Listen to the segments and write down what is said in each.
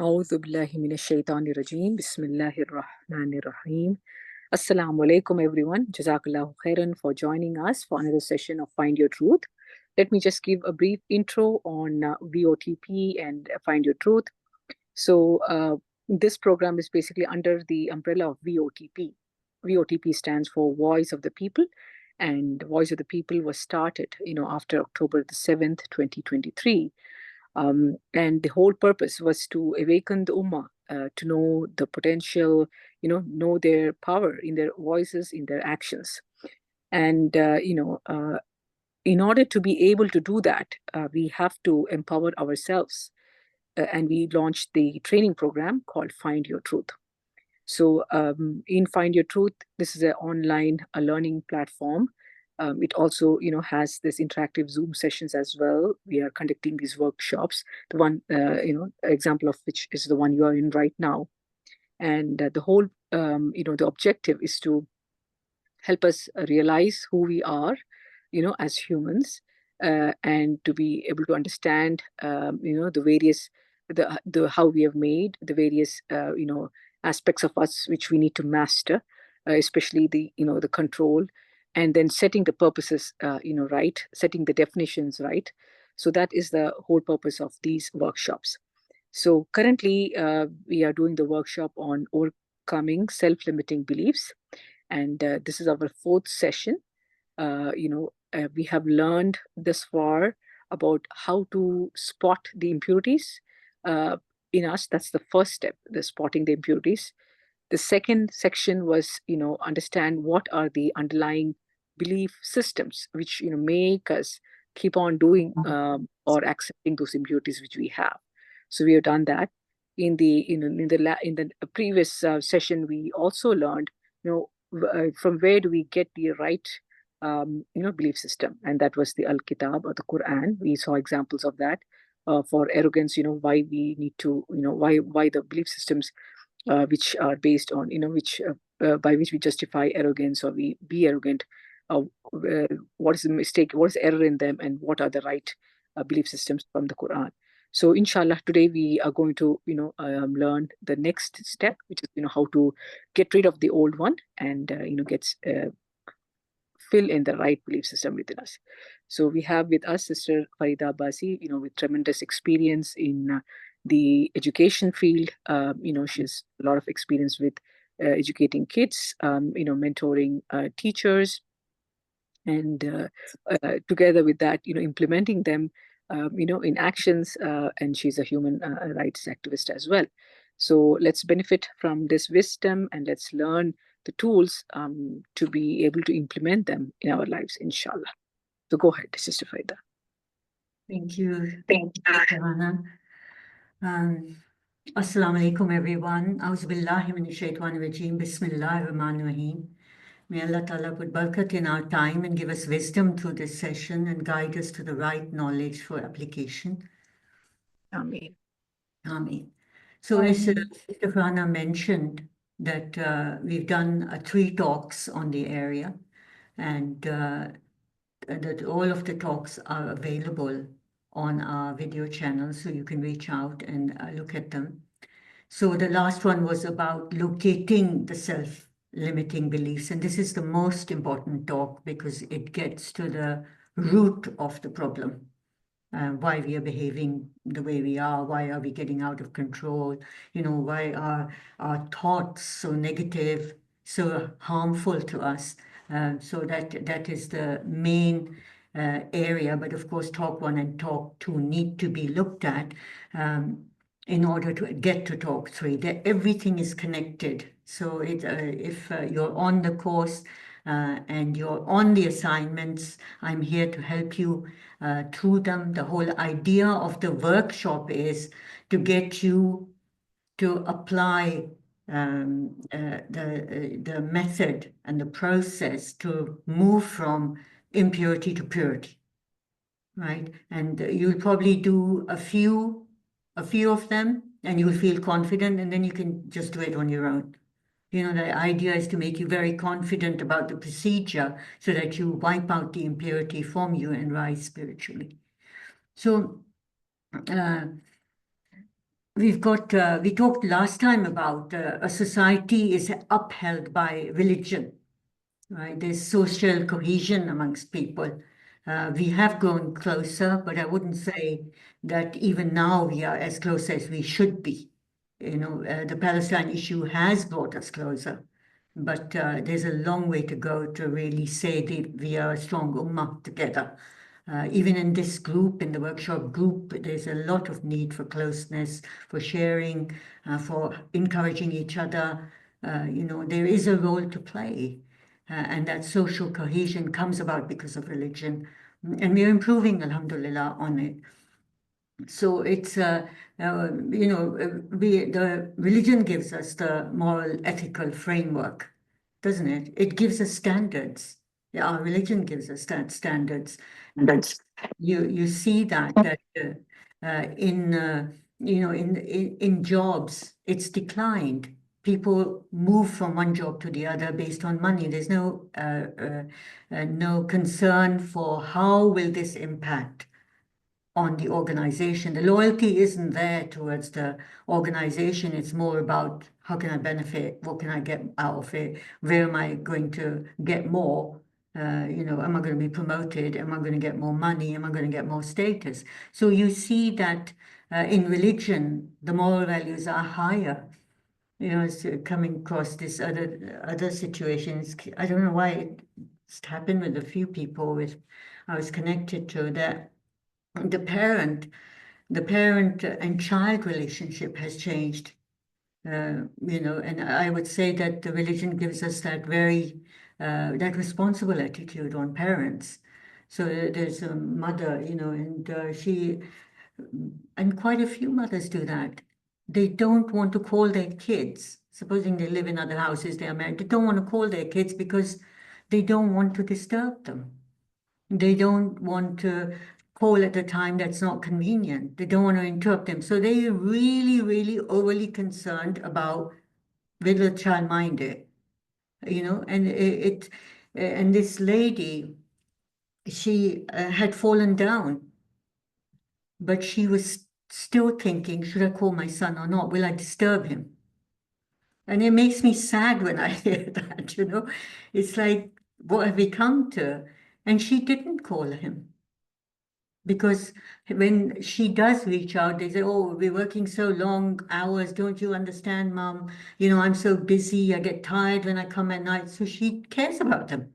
أعوذ بالله من الشيطان الرجيم بسم الله الرحمن الرحيم. Assalamu alaikum everyone. Jazakallahu khairan for joining us for another session of Find Your Truth. Let me just give a brief intro on VOTP and Find Your Truth. So this program is basically under the umbrella of VOTP. VOTP stands for Voice of the People, and Voice of the People was started, after October the 7th, 2023. And the whole purpose was to awaken the Ummah to know the potential, know their power in their voices, in their actions. And, in order to be able to do that, we have to empower ourselves. And we launched the training program called Find Your Truth. So in Find Your Truth, this is an online learning platform. It also, has this interactive Zoom sessions as well. We are conducting these workshops. The one, example of which is the one you are in right now. And the whole, the objective is to help us realize who we are, as humans, and to be able to understand, the various, the how we have made the various, aspects of us which we need to master, especially the control, and then setting the purposes, right, setting the definitions right. So that is the whole purpose of these workshops. So currently, we are doing the workshop on overcoming self-limiting beliefs, and this is our fourth session. We have learned this far about how to spot the impurities uh, in us. That's the first step, the spotting the impurities. The second section was, understand what are the underlying belief systems which, make us keep on doing or accepting those impurities which we have. So we have done that. In the previous session, we also learned, from where do we get the right, belief system, and that was the Al Kitab or the Quran. We saw examples of that. For arrogance, why we need to, why the belief systems which are based on, which by which we justify arrogance or we be arrogant. What is the mistake? What is error in them, and what are the right belief systems from the Quran? So, inshallah, today we are going to, learn the next step, which is, how to get rid of the old one and, get fill in the right belief system within us. So we have with us Sister Farida Basi, with tremendous experience in the education field. She has a lot of experience with educating kids, mentoring teachers, and together with that, implementing them, in actions. And she's a human rights activist as well. So let's benefit from this wisdom and let's learn the tools to be able to implement them in our lives, inshallah. So go ahead, Sister Faida. Thank you. Thank you, Hannah. Assalamu alaikum, everyone. Auzu billahi minash shaitanir rajeem. Bismillahir rahmanir rahim. May Allah Ta'ala put barakat in our time and give us wisdom through this session and guide us to the right knowledge for application. Ameen. Ameen. So as Sister Hannah mentioned, that we've done 3 talks on the area, and that all of the talks are available on our video channel, so you can reach out and look at them. So the last one was about locating the self-limiting beliefs, and this is the most important talk because it gets to the root of the problem. Why we are behaving the way we are, why are we getting out of control, why are our thoughts so negative, so harmful to us. So that is the main area. But of course, talk 1 and talk 2 need to be looked at in order to get to talk 3. Everything is connected. So if you're on the course and you're on the assignments, I'm here to help you through them. The whole idea of the workshop is to get you to apply the method and the process to move from impurity to purity, right? And you'll probably do a few of them, and you'll feel confident, and then you can just do it on your own. The idea is to make you very confident about the procedure so that you wipe out the impurity from you and rise spiritually. So we talked last time about a society is upheld by religion, right? There's social cohesion amongst people. We have grown closer, but I wouldn't say that even now we are as close as we should be. The Palestine issue has brought us closer, but there's a long way to go to really say that we are a strong ummah together. Even in this group, in the workshop group, there's a lot of need for closeness, for sharing, for encouraging each other. There is a role to play, and that social cohesion comes about because of religion. And we're improving, alhamdulillah, on it. So it's, the religion gives us the moral, ethical framework, doesn't it? It gives us standards. Yeah, our religion gives us standards. That's you see that in jobs it's declined. People move from one job to the other based on money. There's no concern for how will this impact on the organization. The loyalty isn't there towards the organization. It's more about how can I benefit? What can I get out of it? Where am I going to get more? Am I going to be promoted? Am I going to get more money? Am I going to get more status? So you see that in religion, the moral values are higher. It's coming across this other situations. I don't know why it's happened with a few people with I was connected to that the parent the parent and child relationship has changed. And I would say that the religion gives us that that responsible attitude on parents. So there's a mother, and quite a few mothers do that. They don't want to call their kids, supposing they live in other houses, they are married, they don't want to call their kids because they don't want to disturb them. They don't want to call at a time that's not convenient. They don't want to interrupt them. So they're really, really overly concerned about whether the child mind it, and this lady, she had fallen down, but she was still thinking, should I call my son or not? Will I disturb him? And it makes me sad when I hear that. It's like, what have we come to? And she didn't call him. Because when she does reach out, they say, oh, we're working so long hours. Don't you understand, Mom? I'm so busy. I get tired when I come at night. So she cares about them.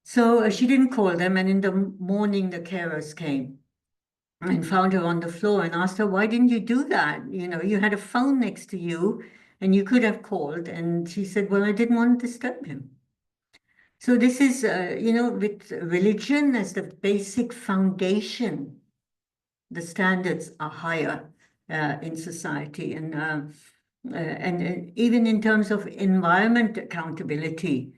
So she didn't call them. And in the morning, the carers came and found her on the floor and asked her, why didn't you do that? You had a phone next to you and you could have called. And she said, well, I didn't want to disturb him. So this is, with religion as the basic foundation, the standards are higher in society. And even in terms of environment accountability,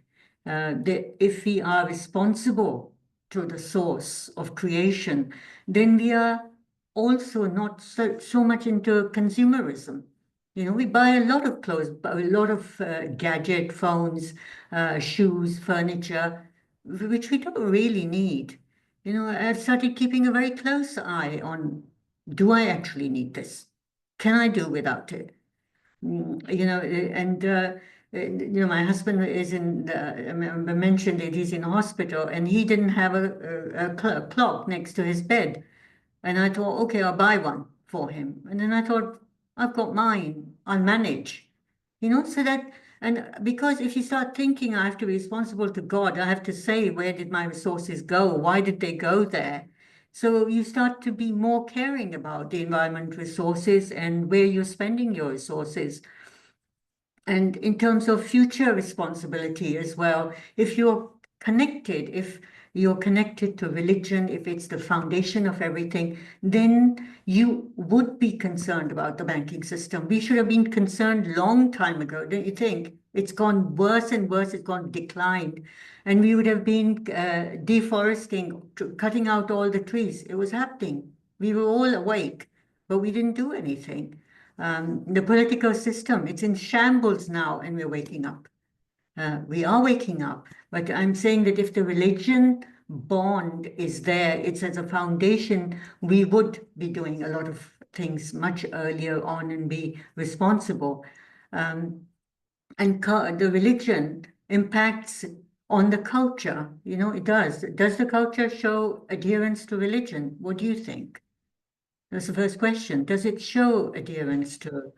if we are responsible to the source of creation, then we are also not so much into consumerism. We buy a lot of clothes, a lot of gadget, phones, shoes, furniture, which we don't really need. I've started keeping a very close eye on, do I actually need this? Can I do without it? My husband is I mentioned it, he's in hospital and he didn't have a clock next to his bed. And I thought, okay, I'll buy one for him. And then I thought, I've got mine, I'll manage. So that, and because if you start thinking I have to be responsible to God, I have to say, where did my resources go? Why did they go there? So you start to be more caring about the environment resources and where you're spending your resources. And in terms of future responsibility as well, if you're connected to religion, if it's the foundation of everything, then you would be concerned about the banking system. We should have been concerned long time ago, don't you think? It's gone worse and worse, it's gone declined. And we would have been deforesting, cutting out all the trees. It was happening. We were all awake, but we didn't do anything. The political system, it's in shambles now, and we're waking up. We are waking up, but I'm saying that if the religion bond is there, it's as a foundation, we would be doing a lot of things much earlier on and be responsible. And the religion impacts on the culture. It does. Does the culture show adherence to religion? What do you think? That's the first question. Does it show adherence to?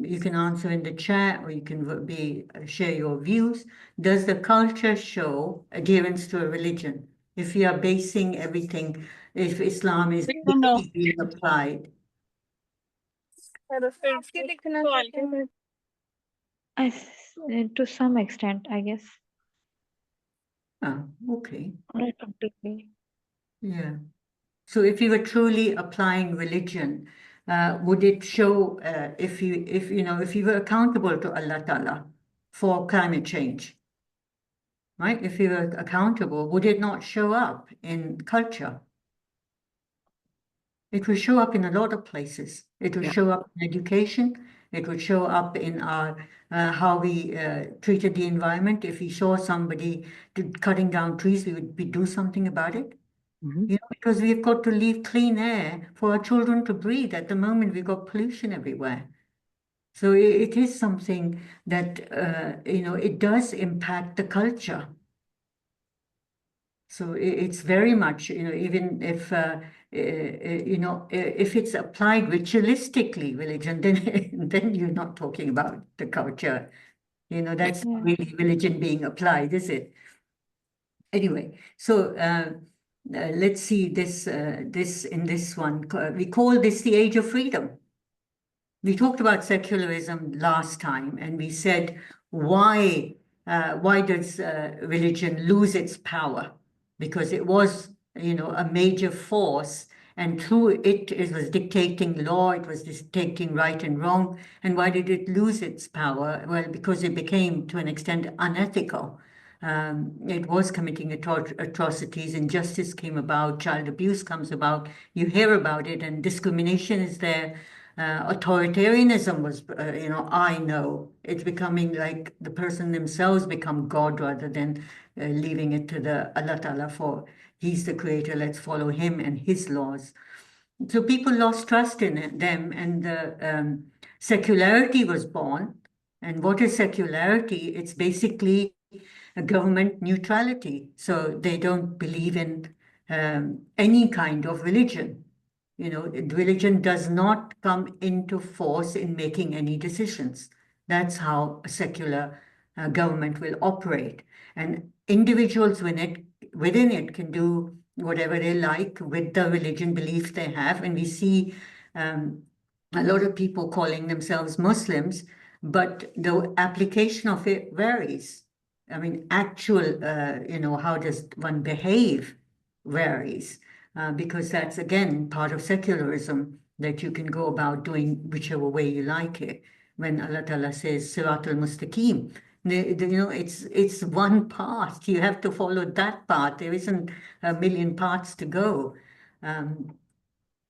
You can answer in the chat, or you can share your views. Does the culture show adherence to a religion? If we are basing everything, if Islam is really being applied. To some extent, I guess. Oh, okay. Not completely. Yeah. So if you were truly applying religion, would it show if you were accountable to Allah Ta'ala for climate change, right? If you were accountable, would it not show up in culture? It will show up in a lot of places. It will show up in education. It would show up in our how we treated the environment. If we saw somebody cutting down trees, we would do something about it. Because we've got to leave clean air for our children to breathe. At the moment, we've got pollution everywhere. So it is something that, it does impact the culture. So it's very much, even if, if it's applied ritualistically, religion, then you're not talking about the culture. That's not really religion being applied, is it? Anyway, so let's see this in this one. We call this the age of freedom. We talked about secularism last time, and we said why does religion lose its power? Because it was, a major force, and through it, it was dictating law, it was dictating right and wrong. And why did it lose its power? Well, because it became, to an extent, unethical. It was committing atrocities, injustice came about, child abuse comes about, you hear about it, and discrimination is there. Authoritarianism was, I know. It's becoming like the person themselves become God rather than leaving it to the Allah Ta'ala for He's the creator, let's follow Him and His laws. So people lost trust in them, and the secularity was born. And what is secularity? It's basically a government neutrality. So they don't believe in any kind of religion. Religion does not come into force in making any decisions. That's how a secular government will operate. And individuals within it can do whatever they like with the religion belief they have. And we see a lot of people calling themselves Muslims, but the application of it varies. I mean, actual, how does one behave varies. Because that's, again, part of secularism, that you can go about doing whichever way you like it. When Allah Ta'ala says, Siratul Mustaqim, it's one path. You have to follow that path. There isn't a million paths to go.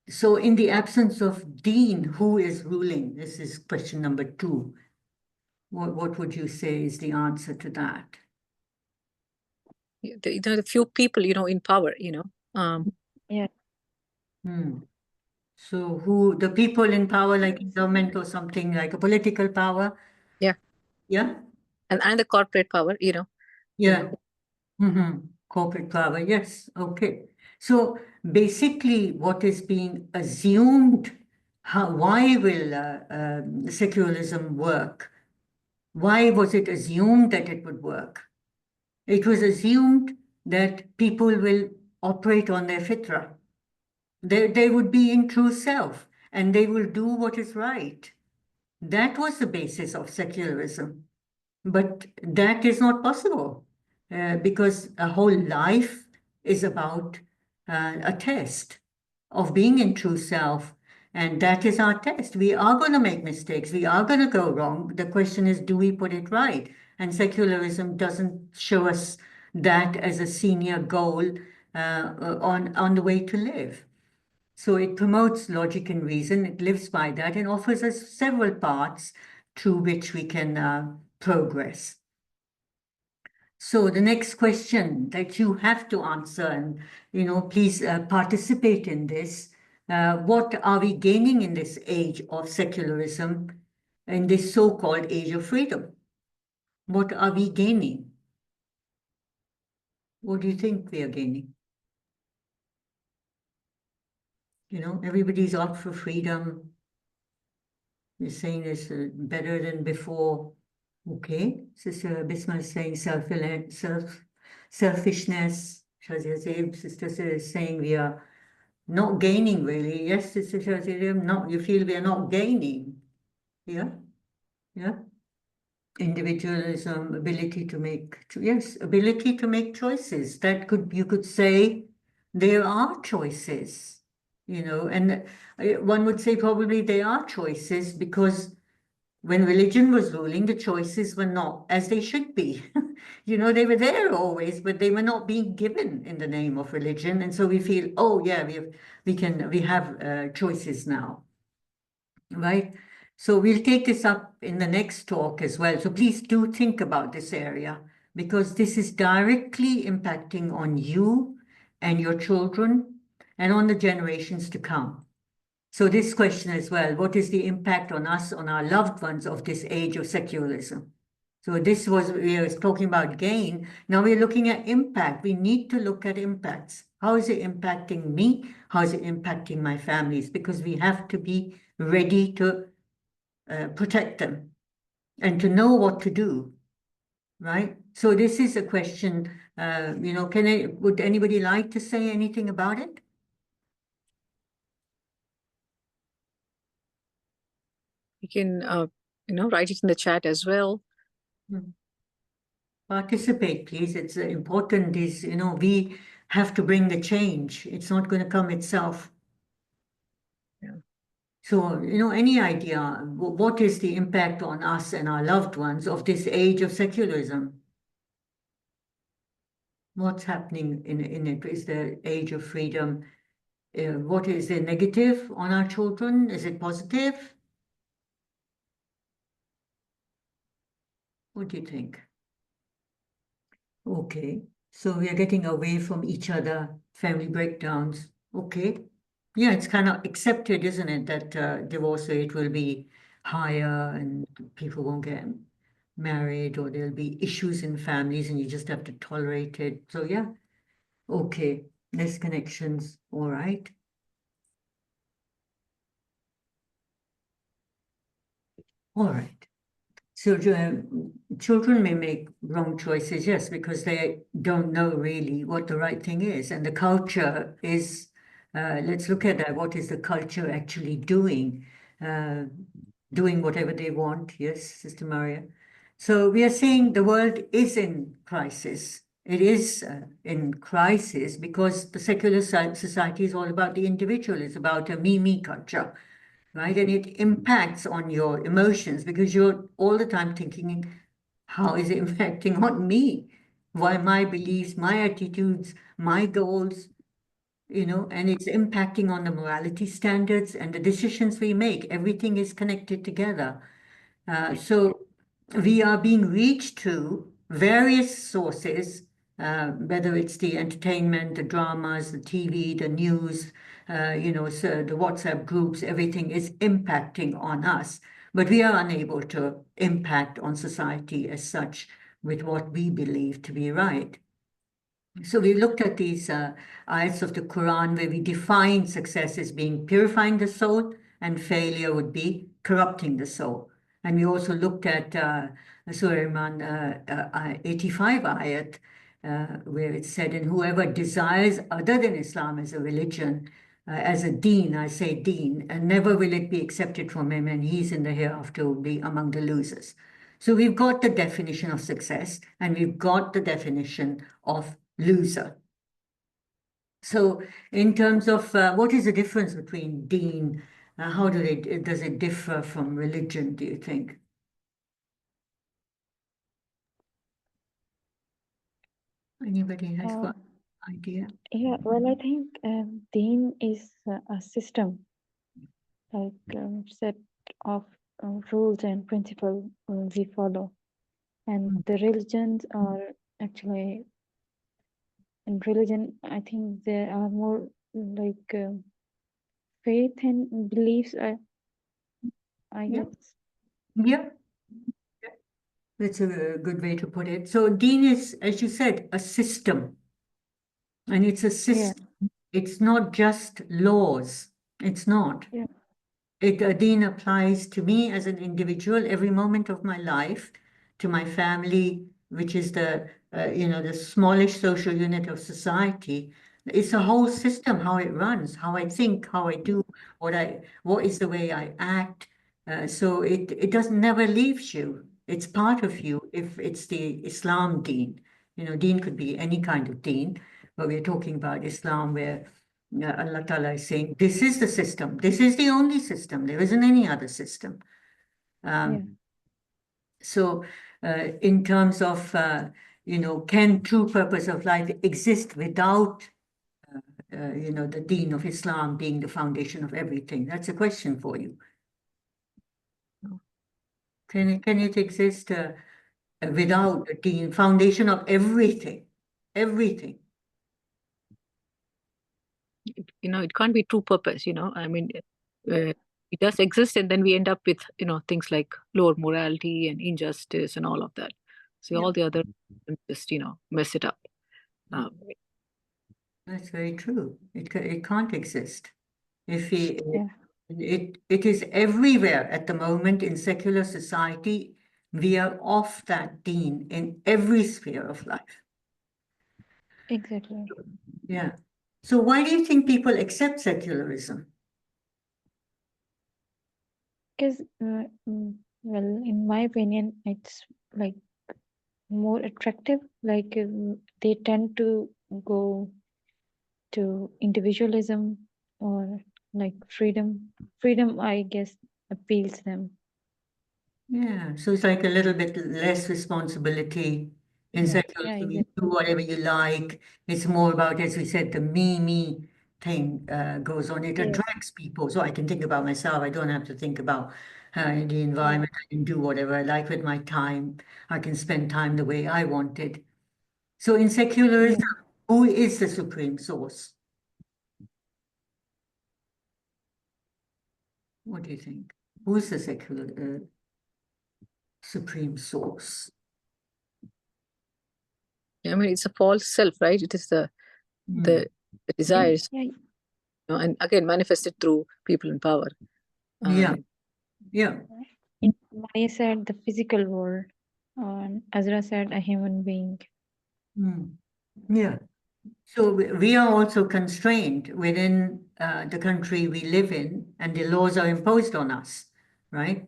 So in the absence of deen, who is ruling? This is question number 2. What would you say is the answer to that? The few people, in power, Yeah. So who, the people in power, like in government or something, like a political power? Yeah. Yeah? And the corporate power, Yeah. Corporate power, yes. Okay. So basically what is being assumed, why will secularism work? Why was it assumed that it would work? It was assumed that people will operate on their fitra. They would be in true self, and they will do what is right. That was the basis of secularism. But that is not possible because a whole life is about a test of being in true self. And that is our test. We are going to make mistakes. We are going to go wrong. The question is, do we put it right? And secularism doesn't show us that as a senior goal on the way to live. So it promotes logic and reason, it lives by that, and offers us several paths through which we can progress. So the next question that you have to answer, and please participate in this. What are we gaining in this age of secularism, in this so-called age of freedom? What are we gaining? What do you think we are gaining? Everybody's out for freedom. You're saying it's better than before. Okay, Sister Bisma is saying selfishness. Shazia Zaib, Sister is saying we are not gaining really. Yes, Sister Shazia, you feel we are not gaining. Yeah, yeah. Individualism, ability to make, yes, ability to make choices. You could say there are choices, and one would say probably there are choices because when religion was ruling, the choices were not as they should be. They were there always, but they were not being given in the name of religion. And so we feel, oh yeah, we have choices now, right? So we'll take this up in the next talk as well. So please do think about this area because this is directly impacting on you and your children and on the generations to come. So this question as well, what is the impact on us, on our loved ones of this age of secularism? So we were talking about gain. Now we're looking at impact. We need to look at impacts. How is it impacting me? How is it impacting my families? Because we have to be ready to protect them and to know what to do, right? So this is a question, would anybody like to say anything about it? You can, write it in the chat as well. Participate, please. It's important. We have to bring the change. It's not going to come itself. Yeah. So, any idea what is the impact on us and our loved ones of this age of secularism? What's happening in it? Is the age of freedom? What is the negative on our children? Is it positive? What do you think? Okay, so we are getting away from each other, family breakdowns. Okay, yeah, it's kind of accepted, isn't it, that divorce rate will be higher and people won't get married or there'll be issues in families and you just have to tolerate it. So yeah, okay, less connections, all right. All right. So children may make wrong choices, yes, because they don't know really what the right thing is. And the culture is, let's look at that. What is the culture actually doing? Doing whatever they want. Yes, Sister Maria. So we are saying the world is in crisis. It is in crisis because the secular society is all about the individual. It's about a me culture, right? And it impacts on your emotions because you're all the time thinking, how is it impacting on me? Why my beliefs, my attitudes, my goals, and it's impacting on the morality standards and the decisions we make. Everything is connected together. So we are being reached through various sources, whether it's the entertainment, the dramas, the TV, the news, so the WhatsApp groups, everything is impacting on us. But we are unable to impact on society as such with what we believe to be right. So we looked at these ayats of the Quran where we define success as being purifying the soul and failure would be corrupting the soul. And we also looked at Surah Imran 85 ayat where it said, and whoever desires other than Islam as a religion, as a deen, I say deen, and never will it be accepted from him and he's in the hereafter will be among the losers. So we've got the definition of success and we've got the definition of loser. So in terms of what is the difference between deen, how does it differ from religion, do you think? Anybody has got an idea? Yeah, well, I think Deen is a system, like set of rules and principles we follow. And the religions are actually, in religion, I think there are more like faith and beliefs, I Yeah. guess. Yeah, that's a good way to put it. So Deen is, as you said, a system, and it's a Yeah, system. It's not just laws. It's not. yeah, Deen applies to me as an individual every moment of my life, to my family, which is the smallish social unit of society. It's a whole system, how it runs, how I think, how I do, what is the way I act. So it doesn't never leaves you. It's part of you if it's the Islam Deen. Deen could be any kind of Deen, but we're talking about Islam where Allah Ta'ala is saying, this is the system. This is the only system. There isn't any other system. yeah, So in terms of, can true purpose of life exist without, the deen of Islam being the foundation of everything? That's a question for you. Can it exist without the deen, foundation of everything? Everything. It can't be true purpose. I mean, it does exist, and then we end up with things like lower morality and injustice and all of that. So Yeah. all the other just mess it up. That's very true. It can't exist. If we, yeah, it is everywhere at the moment in secular society. We are off that deen in every sphere of life. exactly. Yeah. So why do you think people accept secularism? Because, well, in my opinion, it's like more attractive. Like they tend to go to individualism or like freedom. Freedom, I guess, appeals them. Yeah. So it's like a little bit less responsibility in Yeah, secularism. You do whatever you like. It's more about, as we said, the me thing goes on. It Yes. attracts people. So I can think about myself. I don't have to think about the environment. I can do whatever I like with my time. I can spend time the way I wanted. So in secularism, who is the supreme source? What do you think? Who is the secular supreme source? I mean, it's a false self, right? It is the desires, Yeah, and again manifested through people in power. Yeah. Yeah. Maya said the physical world, and Azra said a human being. Yeah. So we are also constrained within the country we live in, and the laws are imposed on us, right?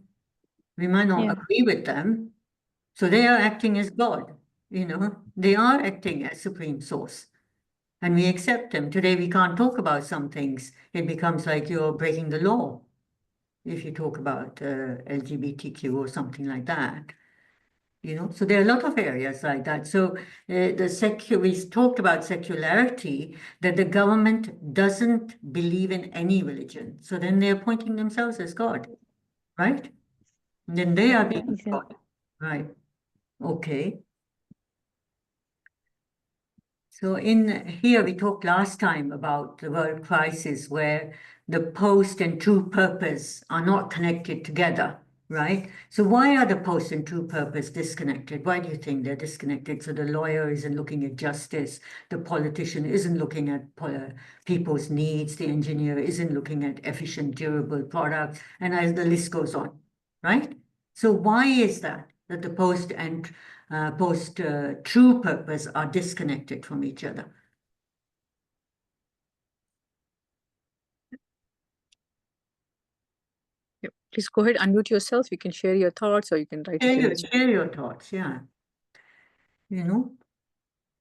We might not Yeah. agree with them. So they are acting as God, they are acting as supreme source. And we accept them. Today we can't talk about some things. It becomes like you're breaking the law if you talk about LGBTQ or something like that. So there are a lot of areas like that. So we talked about secularity, that the government doesn't believe in any religion. So then they're appointing themselves as God, right? And then they are being exactly. God, right? Okay. So in here, we talked last time about the world crisis where the post and true purpose are not connected together, right? So why are the post and true purpose disconnected? Why do you think they're disconnected? So the lawyer isn't looking at justice, the politician isn't looking at people's needs, the engineer isn't looking at efficient, durable products, and as the list goes on, right? So why is that the post and true purpose are disconnected from each other? Please go ahead, unmute yourself. You can share your thoughts, or you can write it in the chat. Share your thoughts, yeah.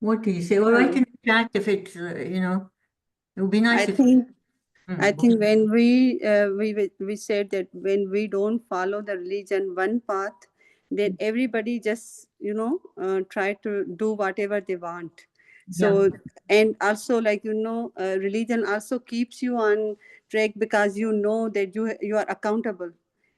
What do you say? Or write in the chat if it's, it would be nice if. I think when we said that when we don't follow the religion one path, then everybody just try to do whatever they want. So and also religion also keeps you on track because that you are accountable.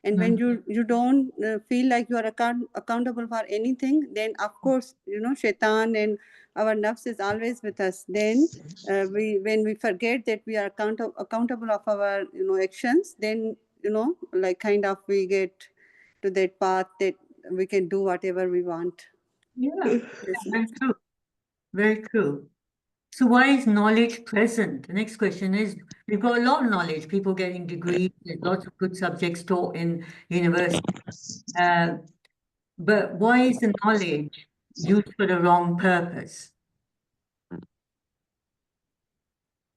And when you don't feel like you are accountable for anything, then of course shaitan and our nafs is always with us, then when we forget that we are accountable of our actions, then like kind of we get to that path that we can do whatever we want. Yeah, very true. Very true. So why is knowledge present? The next question is, we've got a lot of knowledge, people getting degrees, there's lots of good subjects taught in university. But why is the knowledge used for the wrong purpose?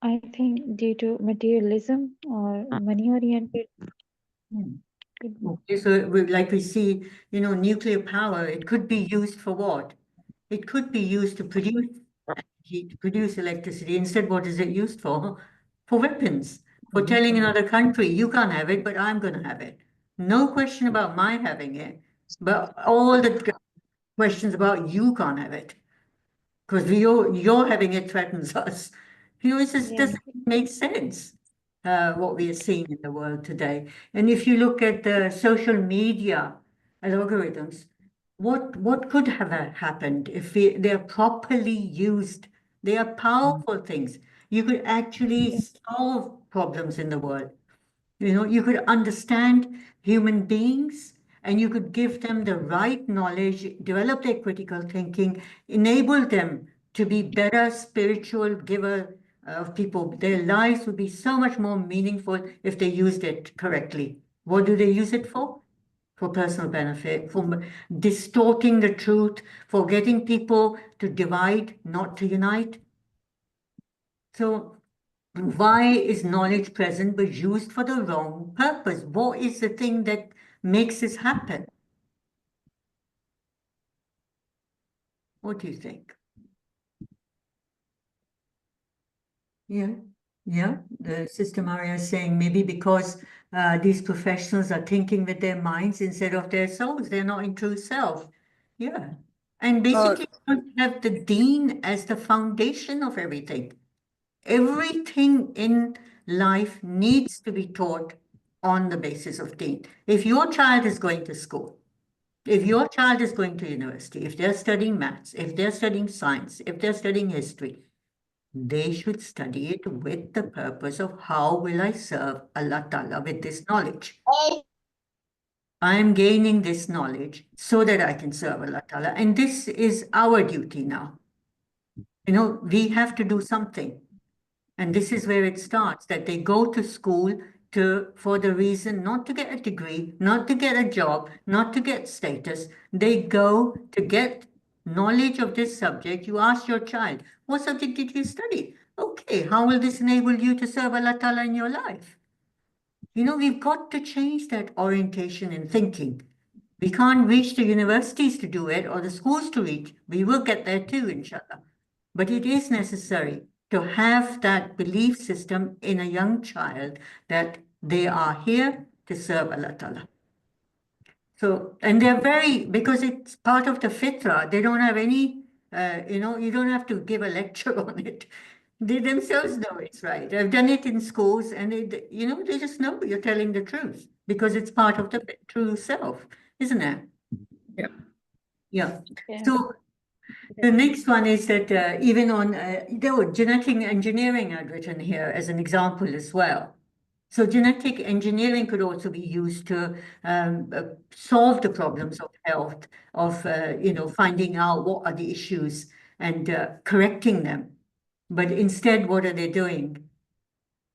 I think due to materialism or money-oriented. Okay, so like we see, nuclear power, it could be used for what? It could be used to produce heat, to produce electricity. Instead, what is it used for? For weapons, for telling another country, you can't have it, but I'm going to have it. No question about my having it, but all the questions about you can't have it. Because you're having it threatens us. It just Yeah. doesn't make sense, what we are seeing in the world today. And if you look at the social media algorithms, what could have happened if they're properly used? They are powerful things. You could actually solve problems in the world. You could understand human beings and you could give them the right knowledge, develop their critical thinking, enable them to be better spiritual giver of people. Their lives would be so much more meaningful if they used it correctly. What do they use it for? For personal benefit, for distorting the truth, for getting people to divide, not to unite. So why is knowledge present but used for the wrong purpose? What is the thing that makes this happen? What do you think? Yeah, yeah. The Sister Maria is saying maybe because these professionals are thinking with their minds instead of their souls. They're not in true self. Yeah. And basically, we have the deen as the foundation of everything. Everything in life needs to be taught on the basis of deen. If your child is going to school, if your child is going to university, if they're studying maths, if they're studying science, if they're studying history, they should study it with the purpose of how will I serve Allah Ta'ala with this knowledge. I am gaining this knowledge so that I can serve Allah Ta'ala. And this is our duty now. We have to do something. And this is where it starts, that they go to school for the reason not to get a degree, not to get a job, not to get status. They go to get knowledge of this subject. You ask your child, what subject did you study? Okay, how will this enable you to serve Allah Ta'ala in your life? We've got to change that orientation in thinking. We can't reach the universities to do it or the schools to reach. We will get there too, inshallah. But it is necessary to have that belief system in a young child that they are here to serve Allah Ta'ala. So, and they're because it's part of the fitrah, they don't have any, you don't have to give a lecture on it. They themselves know it's right. I've done it in schools and they just know you're telling the truth because it's part of the true self, isn't it? Yeah. Yeah. Yeah. So the next one is that even on genetic engineering I'd written here as an example as well. So genetic engineering could also be used to solve the problems of health, of finding out what are the issues and correcting them. But instead, what are they doing?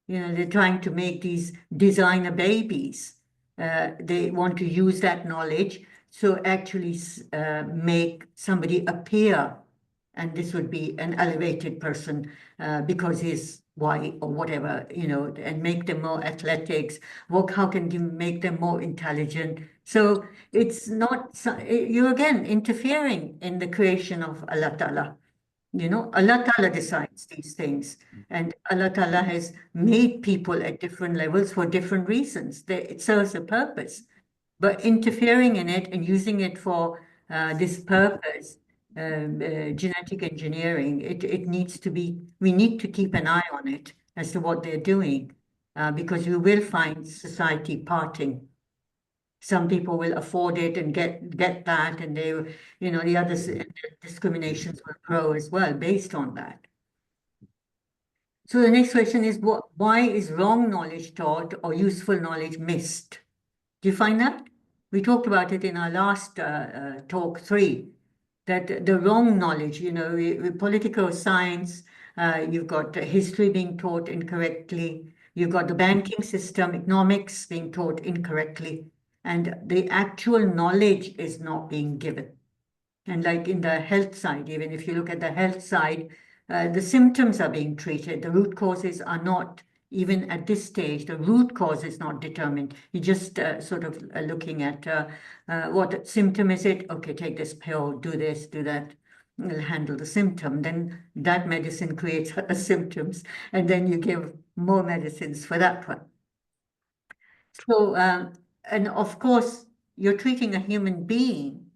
They're trying to make these designer babies. They want to use that knowledge to actually make somebody appear, and this would be an elevated person because he's white or whatever, and make them more athletics. How can you make them more intelligent? So it's not, you're again interfering in the creation of Allah Ta'ala. Allah Ta'ala decides these things, and Allah Ta'ala has made people at different levels for different reasons. It serves a purpose. But interfering in it and using it for this purpose, genetic engineering, it needs to be, we need to keep an eye on it as to what they're doing, because we will find society parting. Some people will afford it and get that, and they, the others, discriminations will grow as well based on that. So the next question is, why is wrong knowledge taught or useful knowledge missed? Do you find that? We talked about it in our last talk 3, that the wrong knowledge, with political science, you've got history being taught incorrectly, you've got the banking system, economics being taught incorrectly, and the actual knowledge is not being given. And like in the health side, even if you look at the health side, the symptoms are being treated. The root causes are not, even at this stage, the root cause is not determined. You're just sort of looking at what symptom is it? Okay, take this pill, do this, do that. It'll handle the symptom. Then that medicine creates other symptoms, and then you give more medicines for that one. So, and of course, you're treating a human being,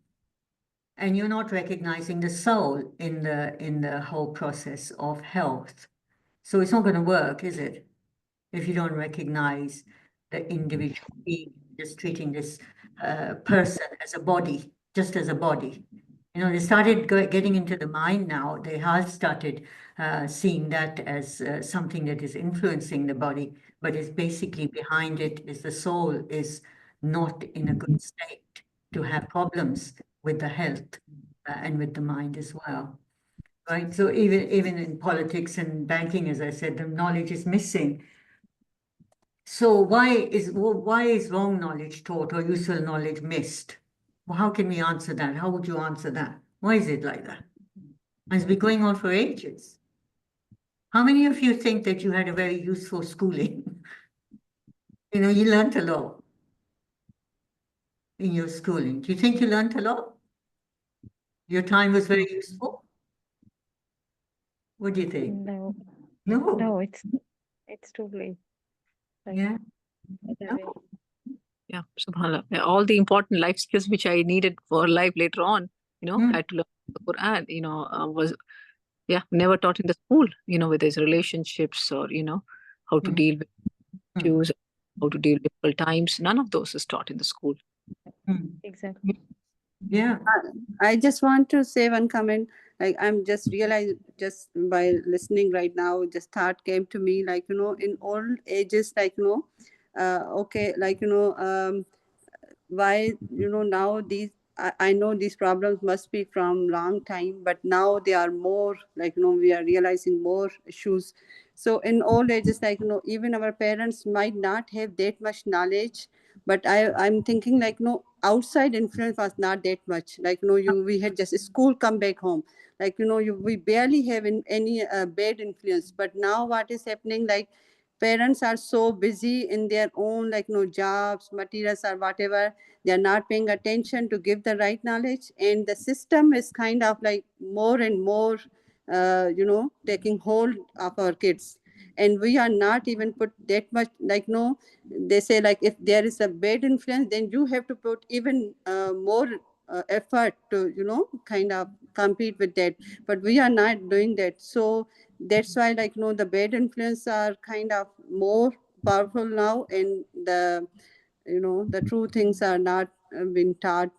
and you're not recognizing the soul in the whole process of health. So it's not going to work, is it? If you don't recognize the individual being, just treating this person as a body, just as a body. They started getting into the mind now. They have started seeing that as something that is influencing the body, but it's basically behind it is the soul is not in a good state to have problems with the health and with the mind as well. Right. So even in politics and banking, as I said, the knowledge is missing. So why is wrong knowledge taught or useful knowledge missed? Well, how can we answer that? How would you answer that? Why is it like that? And it's been going on for ages. How many of you think that you had a very useful schooling? You learned a lot in your schooling. Do you think you learned a lot? Your time was very useful? What do you think? No, No. it's too late. Like, Yeah. other way. No. Yeah, subhanallah. Yeah, all the important life skills which I needed for life later on, Hmm. I had to learn the Quran, was never taught in the school, with his relationships or, how to Hmm. deal with Hmm. issues, how to deal with difficult times. None of those is taught in the school. Hmm. Exactly. Yeah. I just want to say one comment. Like I'm just realized just by listening right now, just thought came to me like, in old ages, like, okay, like, why, now these, I know these problems must be from long time, but now they are more like, we are realizing more issues. So in old ages, like, even our parents might not have that much knowledge, but I'm thinking like, outside influence was not that much. Like, we had just school, come back home. Like, we barely have any bad influence. But now what is happening, like, parents are so busy in their own, like, jobs, materials, or whatever. They are not paying attention to give the right knowledge, and the system is kind of like more and more, taking hold of our kids. And we are not even put that much, like, no, they say like if there is a bad influence, then you have to put even more effort to, kind of compete with that. But we are not doing that. So that's why, like, the bad influence are kind of more powerful now, and the true things are not being taught.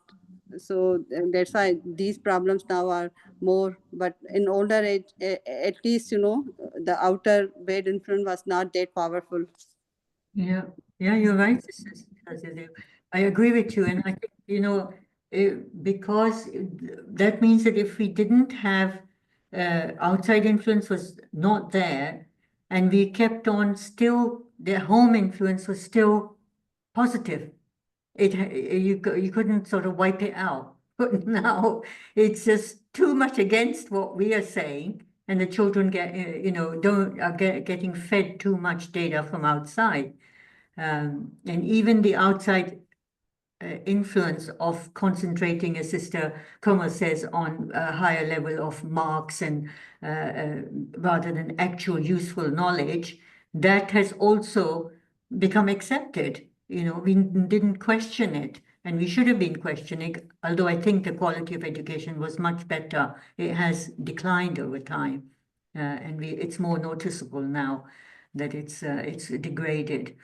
So that's why these problems now are more. But in older age, at least, the outer bad influence was not that powerful. Yeah, you're right, Sister. I agree with you, and I think, because that means that if we didn't have outside influence was not there, and we kept on still, the home influence was still positive. You couldn't sort of wipe it out. But now it's just too much against what we are saying, and the children get, don't are getting fed too much data from outside. And even the outside influence of concentrating, as Sister Kuma says, on a higher level of marks and rather than actual useful knowledge, that has also become accepted. We didn't question it, and we should have been questioning, although I think the quality of education was much better. It has declined over time, and it's more noticeable now that it's degraded.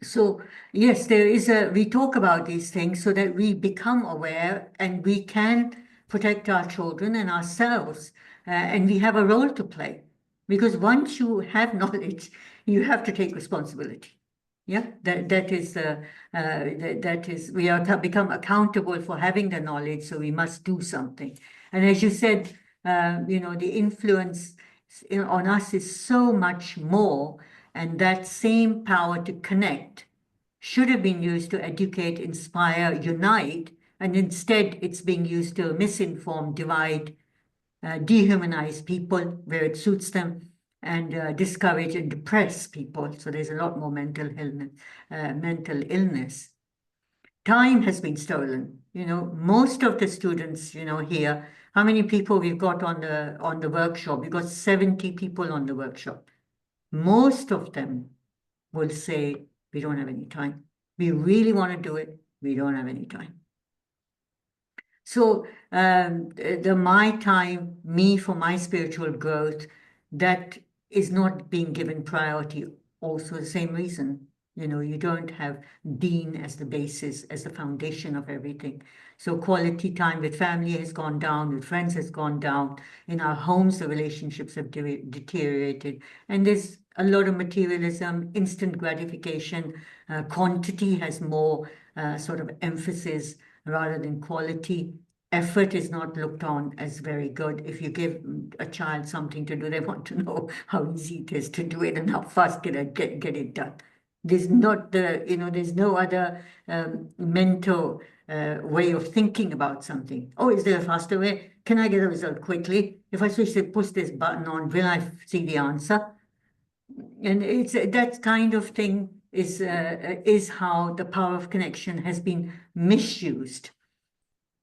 So yes, we talk about these things so that we become aware and we can protect our children and ourselves, and we have a role to play. Because once you have knowledge, you have to take responsibility. Yeah, that is we are become accountable for having the knowledge, so we must do something. And as you said, the influence on us is so much more, and that same power to connect should have been used to educate, inspire, unite, and instead it's being used to misinform, divide, dehumanize people where it suits them, and discourage and depress people. So there's a lot more mental illness. Time has been stolen. Most of the students, here, how many people we've got on the workshop? We've got 70 people on the workshop. Most of them will say, we don't have any time. We really want to do it. We don't have any time. So the my time, me for my spiritual growth, that is not being given priority. Also the same reason, you don't have Deen as the basis, as the foundation of everything. So quality time with family has gone down, with friends has gone down. In our homes, the relationships have deteriorated. And there's a lot of materialism, instant gratification, quantity has more sort of emphasis rather than quality. Effort is not looked on as very good. If you give a child something to do, they want to know how easy it is to do it and how fast can I get it done. There's not there's no other mental way of thinking about something. Oh, is there a faster way? Can I get a result quickly? If I push this button on, will I see the answer? And it's that kind of thing is how the power of connection has been misused.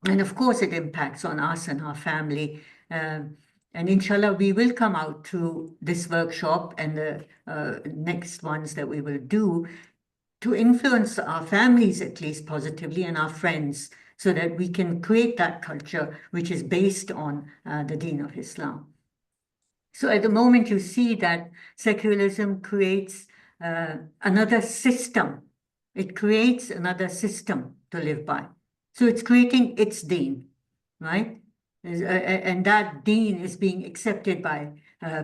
And of course, it impacts on us and our family. And inshallah, we will come out through this workshop and the next ones that we will do to influence our families, at least positively, and our friends, so that we can create that culture which is based on the Deen of Islam. So at the moment, you see that secularism creates another system. It creates another system to live by. So it's creating its deen, right? And that deen is being accepted by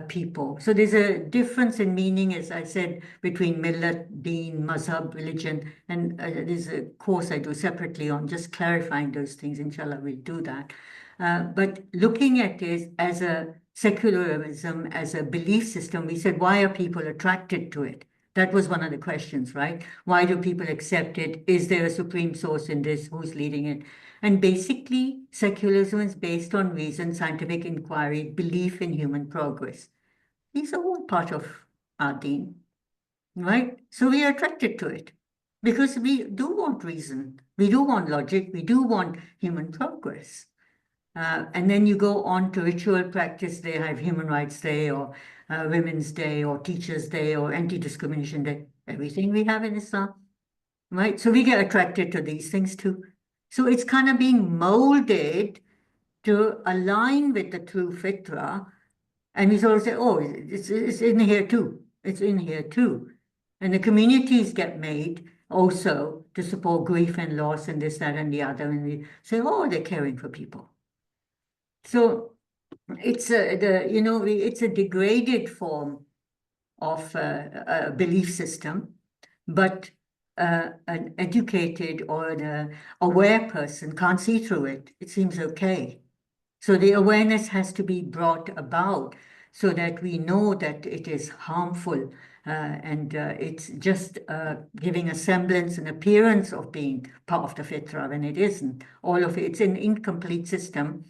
people. So there's a difference in meaning, as I said, between millat, deen, mazhab, religion. And there's a course I do separately on just clarifying those things. Inshallah, we'll do that. But looking at it as a secularism, as a belief system, we said, why are people attracted to it? That was one of the questions, right? Why do people accept it? Is there a supreme source in this? Who's leading it? And basically, secularism is based on reason, scientific inquiry, belief in human progress. These are all part of our deen, right? So we are attracted to it because we do want reason. We do want logic. We do want human progress. And then you go on to ritual practice. They have Human Rights Day or Women's Day or Teachers' Day or Anti-Discrimination Day. Everything we have in Islam, right? So we get attracted to these things too. So it's kind of being molded to align with the true fitrah. And we sort of say, oh, it's in here too. It's in here too. And the communities get made also to support grief and loss and this, that, and the other. And we say, oh, they're caring for people. So it's it's a degraded form of a belief system, but an educated or an aware person can't see through it. It seems okay. So the awareness has to be brought about so that we know that it is harmful and it's just giving a semblance, an appearance of being part of the fitrah when it isn't. All of it, it's an incomplete system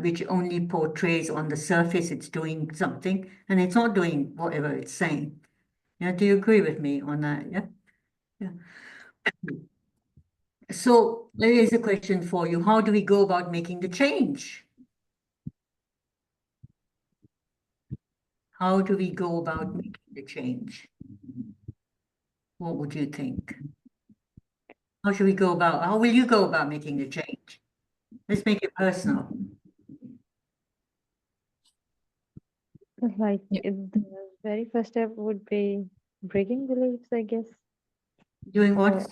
which only portrays on the surface it's doing something and it's not doing whatever it's saying. Yeah, do you agree with me on that? Yeah. Yeah. So there is a question for you. How do we go about making the change? How do we go about making the change? What would you think? How should we go about, how will you go about making the change? Let's make it personal. Like Yeah. the very first step would be breaking beliefs, I guess. Doing what?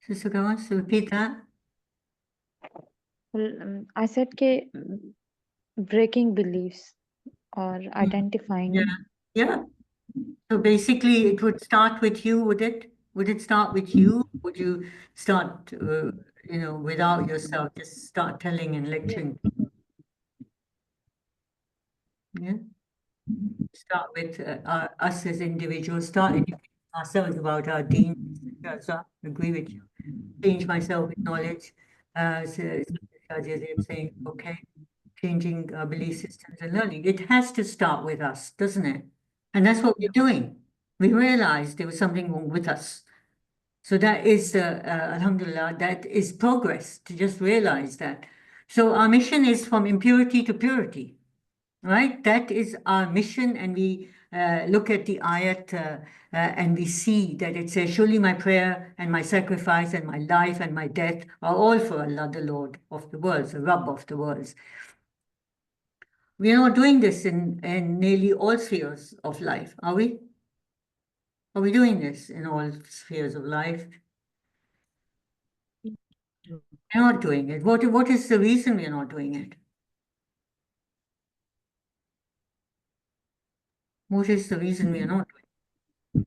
Sister Kamas, repeat that. I said ke breaking beliefs or identifying. Yeah. So basically, it would start with you, would it? Would it start with you? Would you start, without yourself, just start telling and lecturing? Yeah. Start with us as individuals, start educating ourselves about our deen. So I agree with you. Change myself with knowledge. So Shah saying, okay, changing our belief systems and learning. It has to start with us, doesn't it? And that's what we're doing. We realized there was something wrong with us. So that is, alhamdulillah, that is progress to just realize that. So our mission is from impurity to purity, right? That is our mission. And we look at the ayat and we see that it says, surely my prayer and my sacrifice and my life and my death are all for Allah, the Lord of the worlds, the Rabb of the worlds. We are not doing this in nearly all spheres of life, are we? Are we doing this in all spheres of life? We're not doing it. What is the reason we're not doing it? What is the reason we are not doing it?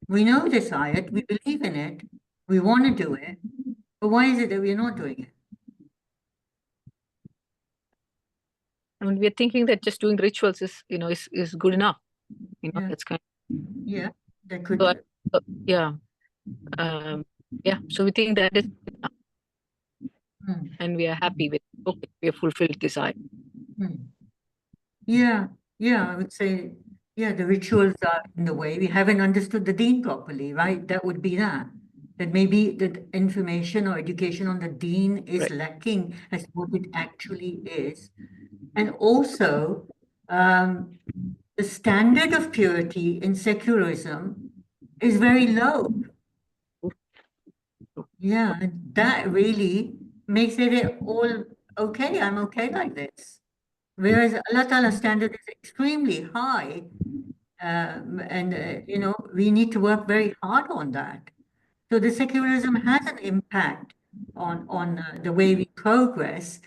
We know this ayat, we believe in it, we want to do it, but why is it that we're not doing it? I mean, we're thinking that just doing rituals is good enough. Yeah. That's kind Yeah, that could. So, yeah. So we think that is enough. And we are happy with, okay, we have fulfilled this item. Yeah, I would say, yeah, the rituals are in the way. We haven't understood the deen properly, right? That would be that. That maybe the information or education on the deen is Right. lacking as what it actually is. And also, the standard of purity in secularism is very low. Yeah, and that really makes it all okay. I'm okay like this. Whereas Allah Ta'ala's standard is extremely high. We need to work very hard on that. So the secularism has an impact on the way we progress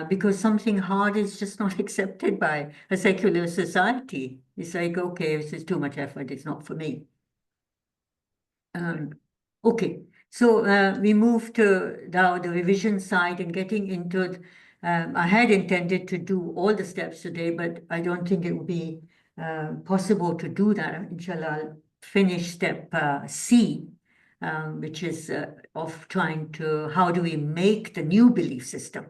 because something hard is just not accepted by a secular society. It's like, okay, this is too much effort. It's not for me. Okay, so we move to now the revision side and getting into it. I had intended to do all the steps today, but I don't think it would be possible to do that. Inshallah, I'll finish step C, which is of trying to, how do we make the new belief system?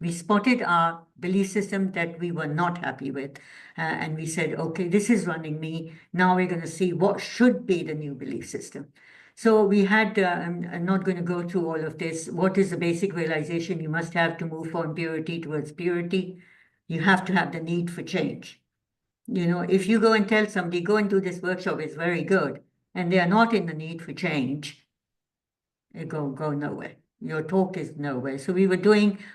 We spotted our belief system that we were not happy with, and we said, okay, this is running me. Now we're going to see what should be the new belief system. So we had, I'm not going to go through all of this. What is the basic realization you must have to move from impurity towards purity? You have to have the need for change. If you go and tell somebody, go and do this workshop, it's very good, and they are not in the need for change, it go nowhere. Your talk is nowhere. So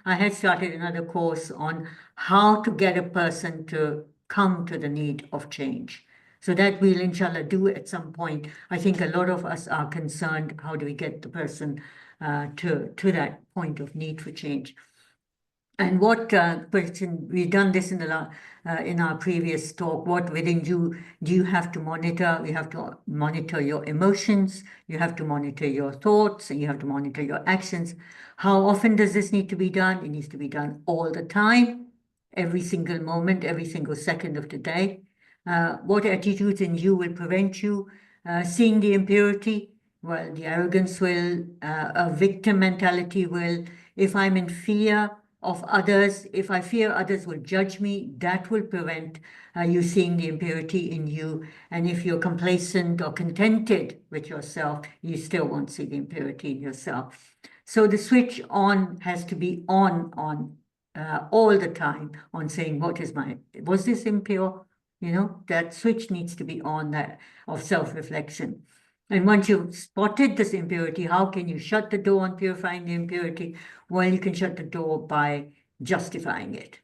I had started another course on how to get a person to come to the need of change. So that we'll inshallah do at some point. I think a lot of us are concerned, how do we get the person to that point of need for change? And what question, we've done this in our previous talk, what within you do you have to monitor? You have to monitor your emotions, you have to monitor your thoughts, and you have to monitor your actions. How often does this need to be done? It needs to be done all the time, every single moment, every single second of the day. What attitudes in you will prevent you seeing the impurity? Well, the arrogance will, a victim mentality will. If I'm in fear of others, if I fear others will judge me, that will prevent you seeing the impurity in you. And if you're complacent or contented with yourself, you still won't see the impurity in yourself. So the switch on has to be on all the time, on saying, was this impure? That switch needs to be on, that of self-reflection. And once you've spotted this impurity, how can you shut the door on purifying the impurity? Well, you can shut the door by justifying it.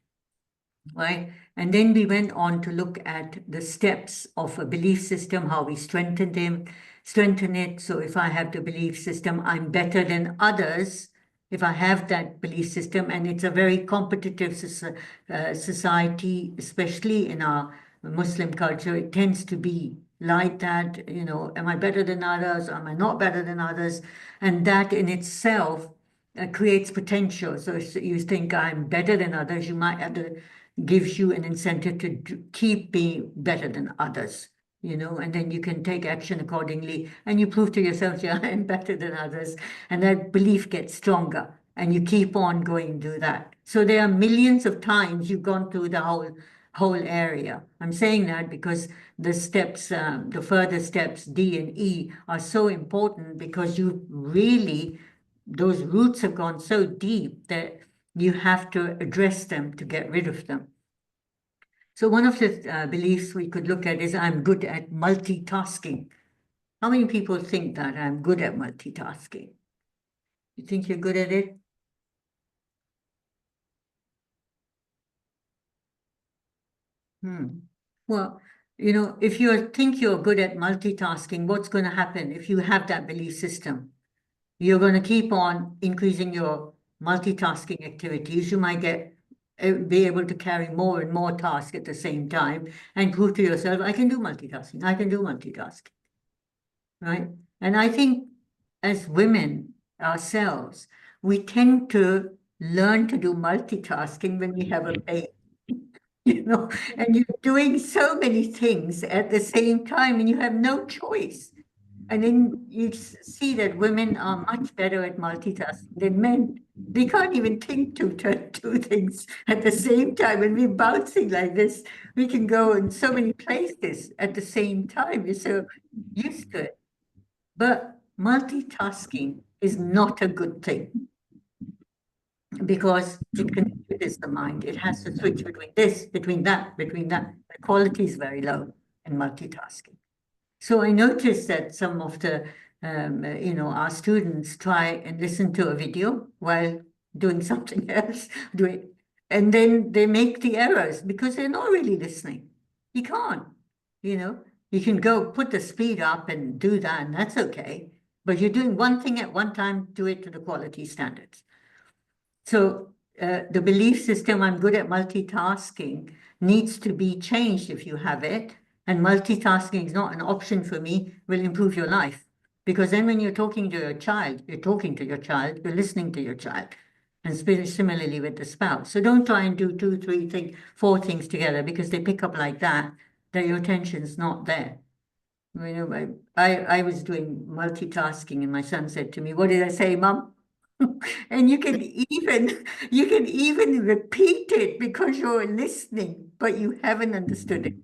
right? And then we went on to look at the steps of a belief system, how we strengthen it. So if I have the belief system, I'm better than others. If I have that belief system, and it's a very competitive society, especially in our Muslim culture, it tends to be like that, you know, am I better than others? Am I not better than others? And that in itself creates potential. So if you think I'm better than others, you might have to gives you an incentive to keep being better than others, you know, and then you can take action accordingly and you prove to yourself, yeah, I'm better than others. And that belief gets stronger and you keep on going to do that. So there are millions of times you've gone through the whole area. I'm saying that because the steps, the further steps, D and E, are so important because you really, those roots have gone so deep that you have to address them to get rid of them. So one of the beliefs we could look at is I'm good at multitasking. How many people think that I'm good at multitasking? You think you're good at it? Well, you know, if you think you're good at multitasking, what's going to happen if you have that belief system? You're going to keep on increasing your multitasking activities. You might be able to carry more and more tasks at the same time and prove to yourself, I can do multitasking. I can do multitasking, right? And I think as women ourselves, we tend to learn to do multitasking when we have a baby, you know, and you're doing so many things at the same time and you have no choice. And then you see that women are much better at multitasking than men. They can't even think to two things at the same time. And we're bouncing like this. We can go in so many places at the same time. We're so used to it. But multitasking is not a good thing because it confuses the mind. It has to switch between this, between that, between that. The quality is very low in multitasking. So I noticed that some of the, you know, our students try and listen to a video while doing something else, and then they make the errors because they're not really listening. You can't, you know, you can go put the speed up and do that, and that's okay. But you're doing one thing at one time, do it to the quality standards. So the belief system, I'm good at multitasking, needs to be changed if you have it. And multitasking is not an option for me, will improve your life. Because then when you're talking to your child, you're talking to your child, you're listening to your child. And similarly with the spouse. So don't try and do 2, 3, 4 things together because they pick up like that your attention's not there. You know, I was doing multitasking and my son said to me, what did I say, Mom? And you can even repeat it because you're listening, but you haven't understood it.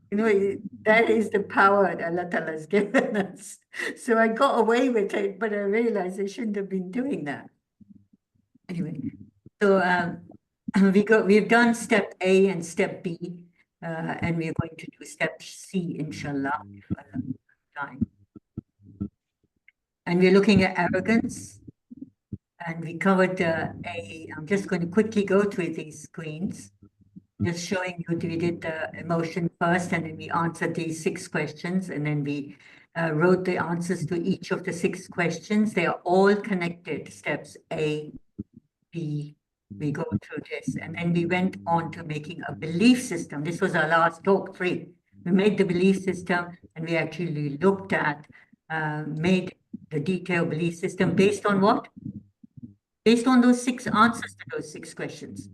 You know, that is the power that Allah Ta'ala has given us. So I got away with it, but I realized I shouldn't have been doing that. Anyway, so we've done step A and step B, and we're going to do step C, inshallah, if Allah has time. And we're looking at arrogance. And we covered I'm just going to quickly go through these screens, just showing you we did the emotion first, and then we answered these 6 questions, and then we wrote the answers to each of the 6 questions. They are all connected, steps A, B. We go through this, and then we went on to making a belief system. This was our last talk 3. We made the belief system, and we actually looked at, made the detailed belief system based on what? Based on those 6 answers to those 6 questions.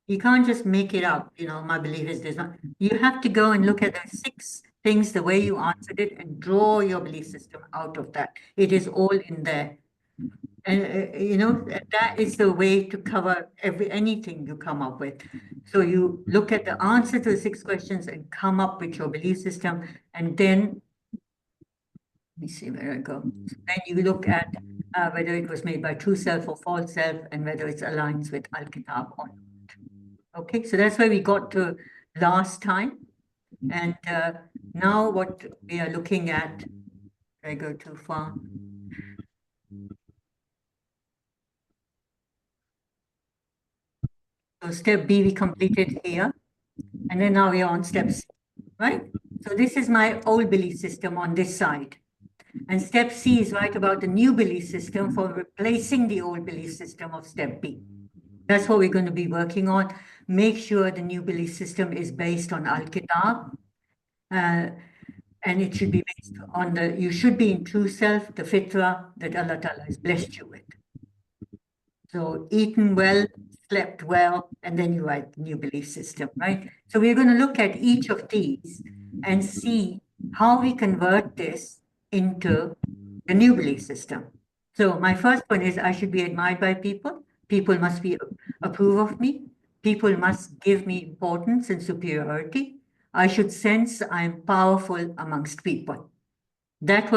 You can't just make it up, you know, my belief is this. You have to go and look at the 6 things, the way you answered it, and draw your belief system out of that. It is all in there. And, you know, that is the way to cover anything you come up with. So you look at the answer to the 6 questions and come up with your belief system. And then, let me see where I go. Then you look at whether it was made by true self or false self, and whether it aligns with Al-Kitab or not. Okay, so that's where we got to last time. And now what we are looking at, did I go too far? So step B we completed here, and then now we are on step C, right? So this is my old belief system on this side. And step C is right about the new belief system for replacing the old belief system of step B. That's what we're going to be working on. Make sure the new belief system is based on Al-Kitab. And it should be based on you should be in true self, the fitrah that Allah Ta'ala has blessed you with. So eaten well, slept well, and then you write the new belief system, right? So we're going to look at each of these and see how we convert this into the new belief system. So my first one is I should be admired by people. People must approve of me. People must give me importance and superiority. I should sense I'm powerful amongst people. That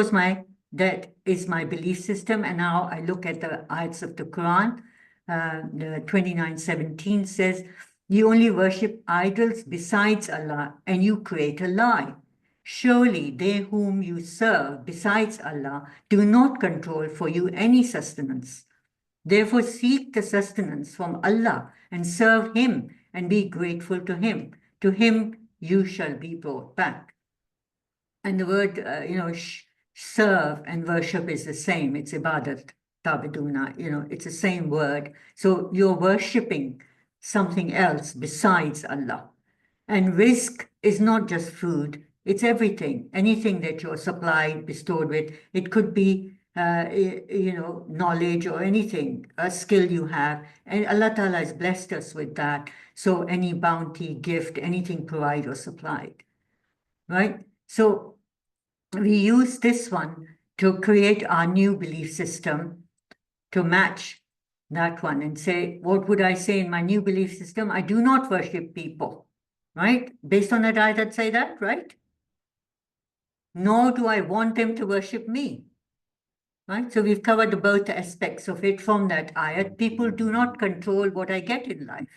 is my belief system. And now I look at the ayats of the Quran. The 29:17 says, you only worship idols besides Allah, and you create a lie. Surely they whom you serve besides Allah do not control for you any sustenance. Therefore seek the sustenance from Allah and serve Him and be grateful to Him. To Him you shall be brought back. And the word, serve and worship is the same. It's ibadat, tabiduna, it's the same word. So you're worshipping something else besides Allah. And rizq is not just food, it's everything. Anything that you're supplied, bestowed with. It could be, knowledge or anything, a skill you have. And Allah Ta'ala has blessed us with that. So any bounty, gift, anything provided or supplied, right? So we use this one to create our new belief system to match that one and say, what would I say in my new belief system? I do not worship people, right? Based on that ayat that say that, right? Nor do I want them to worship me, right? So we've covered both aspects of it from that ayat. People do not control what I get in life.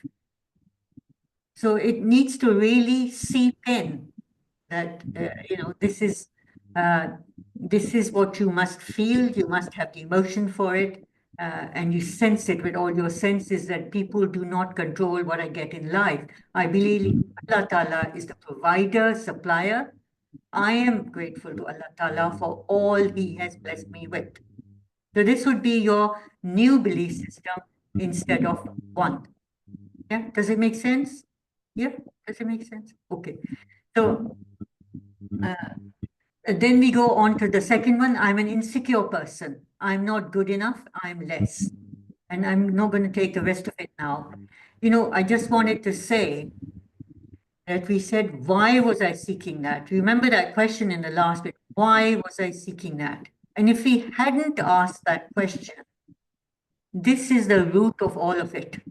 So it needs to really seep in that, this is what you must feel. You must have the emotion for it. And you sense it with all your senses that people do not control what I get in life. I believe Allah Ta'ala is the provider, supplier. I am grateful to Allah Ta'ala for all He has blessed me with. So this would be your new belief system instead of one. Yeah, does it make sense? Yeah, does it make sense? Okay. So then we go on to the second one. I'm an insecure person. I'm not good enough. I'm less. And I'm not going to take the rest of it now. I just wanted to say that we said, why was I seeking that? Remember that question in the last bit. Why was I seeking that? And if we hadn't asked that question, this is the root of all of it.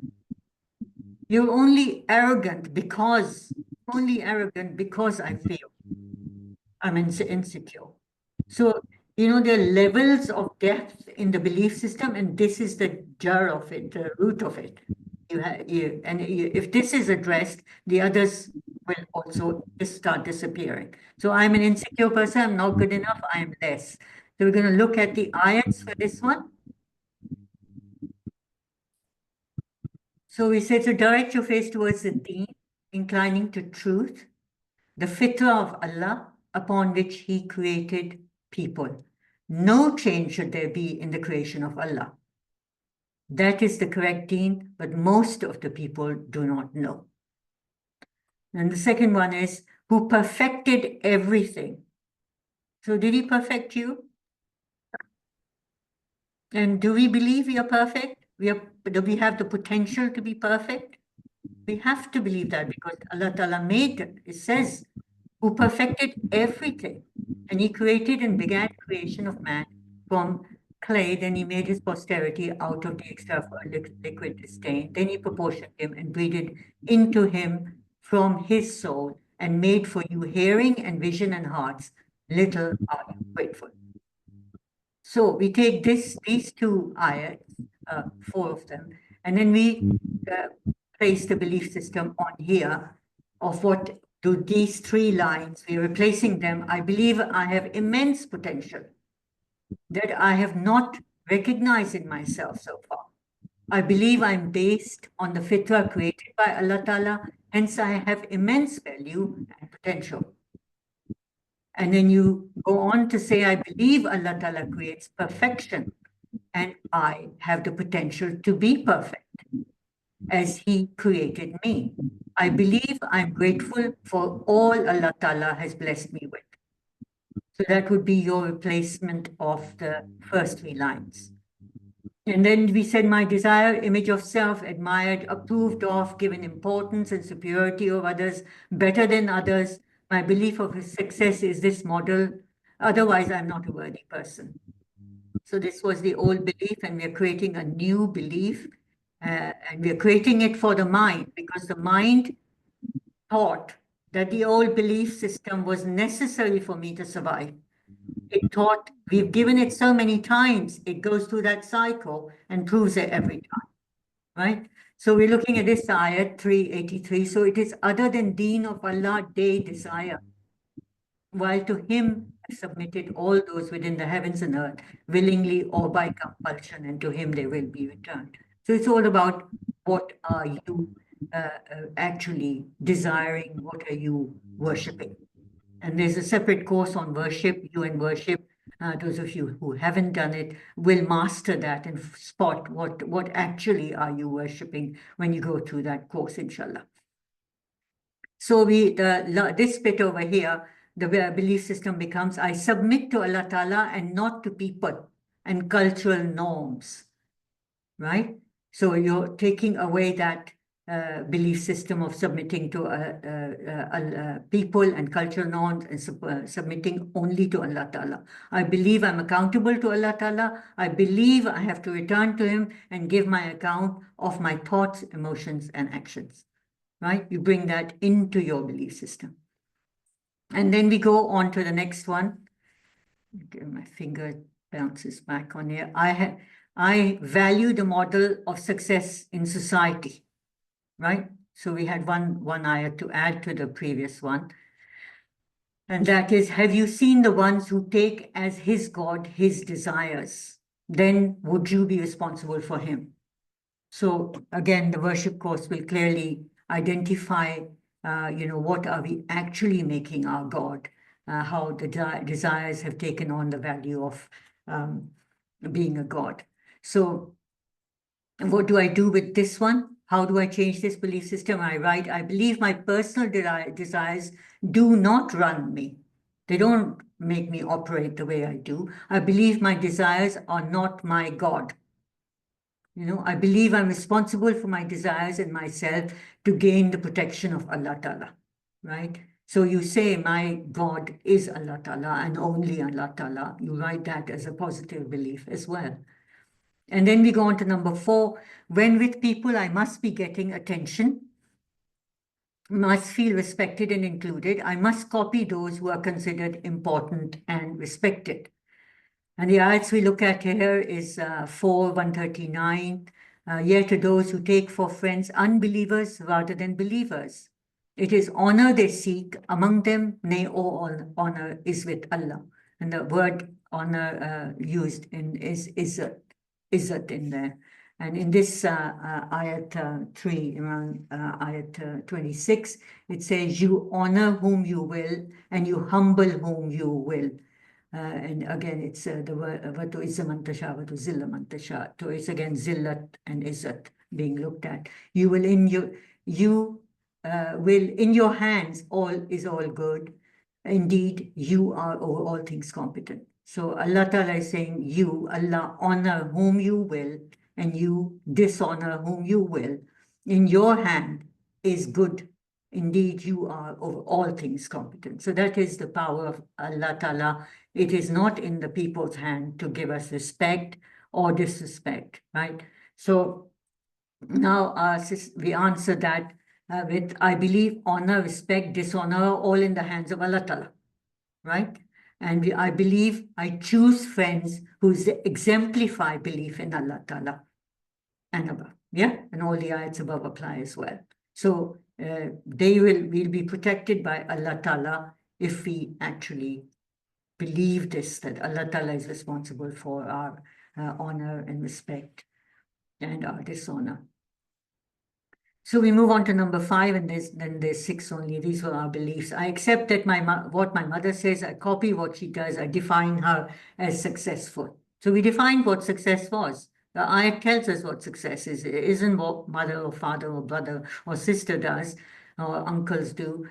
You're only arrogant because I feel I'm insecure. So, there are levels of depth in the belief system, and this is the jar of it, the root of it. If this is addressed, the others will also start disappearing. So I'm an insecure person, I'm not good enough, I am less. So we're going to look at the ayats for this one. So we said to direct your face towards the deen, inclining to truth, the fitrah of Allah upon which He created people. No change should there be in the creation of Allah. That is the correct deen, but most of the people do not know. And the second one is, who perfected everything. So did He perfect you? And do we believe we are perfect? Do we have the potential to be perfect? We have to believe that because Allah Ta'ala made it. It says, who perfected everything. And He created and began creation of man from clay. Then He made his posterity out of the extra liquid stain. Then He proportioned him and breathed into him from His soul and made for you hearing and vision and hearts. Little are you grateful. So we take these two ayats, 4 of them, and then we place the belief system on here of what do these 3 lines, we're replacing them. I believe I have immense potential that I have not recognized in myself so far. I believe I'm based on the fitra created by Allah Ta'ala, hence I have immense value and potential. And then you go on to say, I believe Allah Ta'ala creates perfection, and I have the potential to be perfect as He created me. I believe I'm grateful for all Allah Ta'ala has blessed me with. So that would be your replacement of the first 3 lines. And then we said, my desire, image of self, admired, approved of, given importance and superiority of others, better than others. My belief of his success is this model. Otherwise, I'm not a worthy person. So this was the old belief, and we're creating a new belief. And we're creating it for the mind, because the mind thought that the old belief system was necessary for me to survive. It thought, we've given it so many times, it goes through that cycle and proves it every time, right? So we're looking at this ayat 383. So it is other than deen of Allah they desire, while to Him have submitted all those within the heavens and earth, willingly or by compulsion, and to Him they will be returned. So it's all about what are you actually desiring, what are you worshipping? And there's a separate course on worship, you and worship. Those of you who haven't done it will master that and spot what actually are you worshipping when you go through that course, inshallah. So this bit over here, the belief system becomes, I submit to Allah Ta'ala and not to people and cultural norms, right? So you're taking away that belief system of submitting to people and cultural norms and submitting only to Allah Ta'ala. I believe I'm accountable to Allah Ta'ala. I believe I have to return to Him and give my account of my thoughts, emotions, and actions, right? You bring that into your belief system. And then we go on to the next one. Okay, my finger bounces back on here. I value the model of success in society, right? So we had one ayah to add to the previous one. And that is, have you seen the ones who take as his God his desires? Then would you be responsible for him? So again, the worship course will clearly identify, what are we actually making our God? How the desires have taken on the value of being a God. So what do I do with this one? How do I change this belief system? I write, I believe my personal desires do not run me. They don't make me operate the way I do. I believe my desires are not my God. I believe I'm responsible for my desires and myself to gain the protection of Allah Ta'ala, right? So you say, my God is Allah Ta'ala and only Allah Ta'ala. You write that as a positive belief as well. And then we go on to number 4. When with people, I must be getting attention, must feel respected and included. I must copy those who are considered important and respected. And the ayats we look at here is 4:139. Yet to those who take for friends unbelievers rather than believers. It is honor they seek. Among them, nay, all honor is with Allah. And the word honor used is izzat in there. And in this ayat 3, around ayat 26, it says, you honor whom you will and you humble whom you will. And again, it's the word vatu izza man tasha, vatu zilla man tasha. So it's again zillat and izzat being looked at. You will in your hands is all good. Indeed, you are over all things competent. So Allah Ta'ala is saying, you, Allah, honor whom you will, and you dishonor whom you will. In your hand is good. Indeed, you are over all things competent. So that is the power of Allah Ta'ala. It is not in the people's hand to give us respect or disrespect, right? So now we answer that with, I believe honor, respect, dishonor are all in the hands of Allah Ta'ala, right? And I believe I choose friends who exemplify belief in Allah Ta'ala and above, yeah? And all the ayats above apply as well. So we'll be protected by Allah Ta'ala if we actually believe this, that Allah Ta'ala is responsible for our honor and respect. and our dishonor. So we move on to number 5, and then there's 6 only. These were our beliefs. I accept that what my mother says, I copy what she does, I define her as successful. So we defined what success was. The ayat tells us what success is. It isn't what mother or father or brother or sister does or uncles do.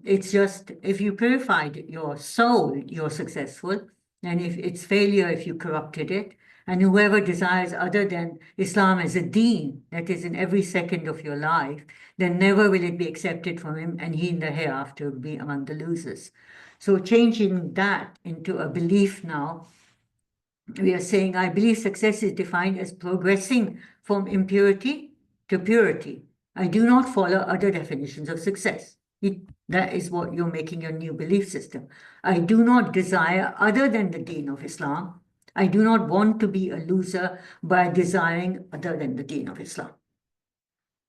It's just if you purified your soul, you're successful. And if it's failure, if you corrupted it. And whoever desires other than Islam as a deen, that is in every second of your life, then never will it be accepted from him, and he in the hereafter will be among the losers. So changing that into a belief now, we are saying, I believe success is defined as progressing from impurity to purity. I do not follow other definitions of success. That is what you're making your new belief system. I do not desire other than the deen of Islam. I do not want to be a loser by desiring other than the deen of Islam.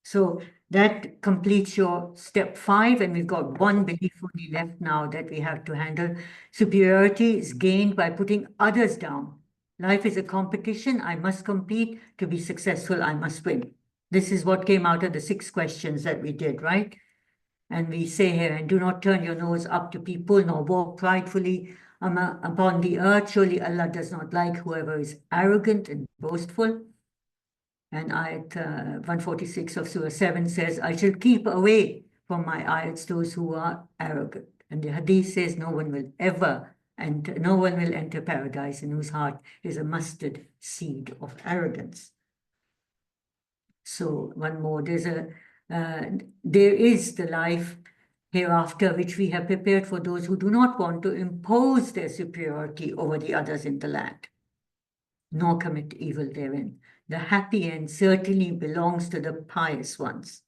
So that completes your step 5, and we've got one belief only left now that we have to handle. Superiority is gained by putting others down. Life is a competition. I must compete. To be successful, I must win. This is what came out of the 6 questions that we did, right? And we say here, and do not turn your nose up to people, nor walk pridefully upon the earth. Surely Allah does not like whoever is arrogant and boastful. And ayat 146 of Surah 7 says, I shall keep away from my ayats those who are arrogant. And the hadith says, no one will enter paradise in whose heart is a mustard seed of arrogance. So one more, there is the life hereafter, which we have prepared for those who do not want to impose their superiority over the others in the land, nor commit evil therein. The happy end certainly belongs to the pious ones.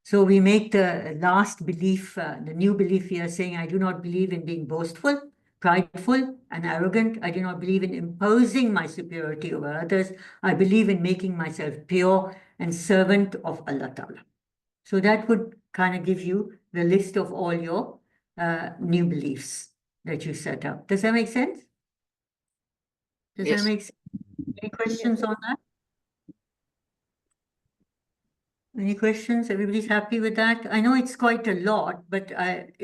So we make the last belief, the new belief here, saying, I do not believe in being boastful, prideful, and arrogant. I do not believe in imposing my superiority over others. I believe in making myself pure and servant of Allah Ta'ala. So that would kind of give you the list of all your new beliefs that you set up. Does that make sense? Does Yes. that make sense? Any questions on that? Any questions? Everybody's happy with that? I know it's quite a lot, but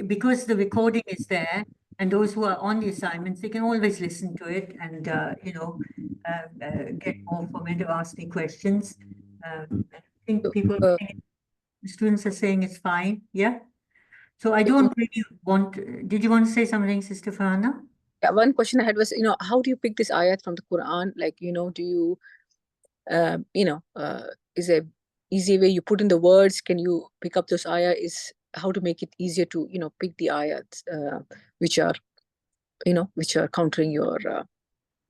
because the recording is there, and those who are on the assignments, they can always listen to it and, get more from it or ask me questions. I think students are saying it's fine. Yeah. So I don't really want, did you want to say something, Sister Farhana? Yeah, one question I had was, how do you pick this ayat from the Quran? Like, do you, is a easy way you put in the words? Can you pick up those ayat? Is how to make it easier to, pick the ayats which are countering your.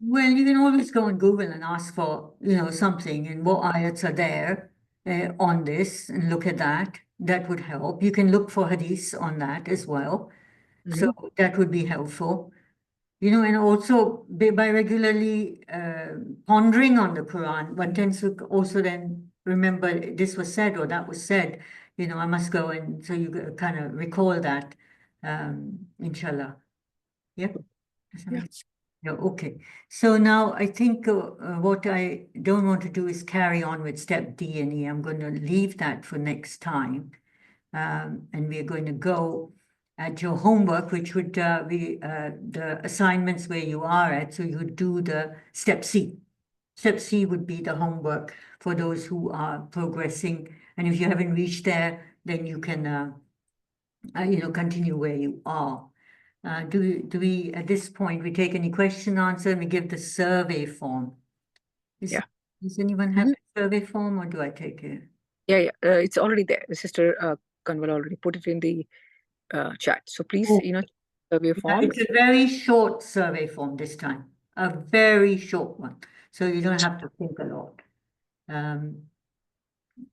Well, you can always go on Google and ask for, something and what ayats are there on this and look at that. That would help. You can look for hadiths on that as well. So that would be helpful. And also by regularly pondering on the Quran, one tends to also then remember this was said or that was said. I must go, and so you kind of recall that, inshallah. Yeah. Yeah, okay. So now I think what I don't want to do is carry on with step D and E. I'm going to leave that for next time. And we're going to go at your homework, which would be the assignments where you are at. So you would do the step C. Step C would be the homework for those who are progressing. And if you haven't reached there, then you can, continue where you are. Do we, at this point, we take any question, answer, and we give the survey form? Yeah. Does anyone have the survey form, or do I take it? Yeah. It's already there. The Sister Kanwal already put it in the chat. So please, survey form. It's a very short survey form this time, a very short one. So you don't have to think a lot.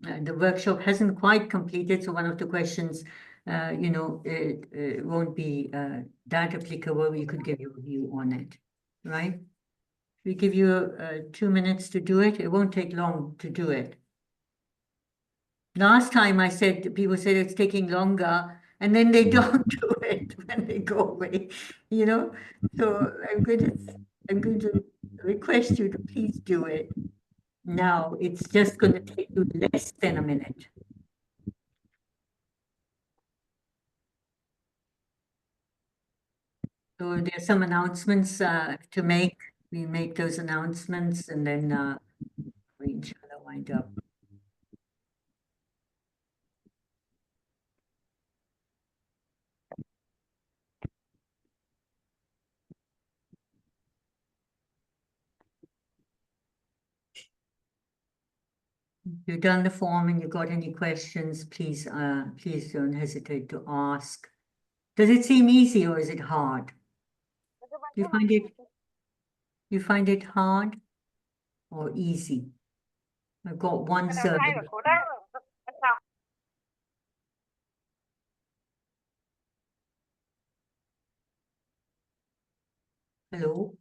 The workshop hasn't quite completed, so one of the questions, it won't be that applicable. You could give your view on it, right? We give you 2 minutes to do it. It won't take long to do it. Last time I said, people said it's taking longer, and then they don't do it when they go away, So I'm going to request you to please do it. Now it's just going to take you less than a minute. So there's some announcements to make. We make those announcements and then we inshallah wind up. If you've done the form and you've got any questions, please don't hesitate to ask. Does it seem easy or is it hard? You find it hard or easy? I've got one survey. Hello?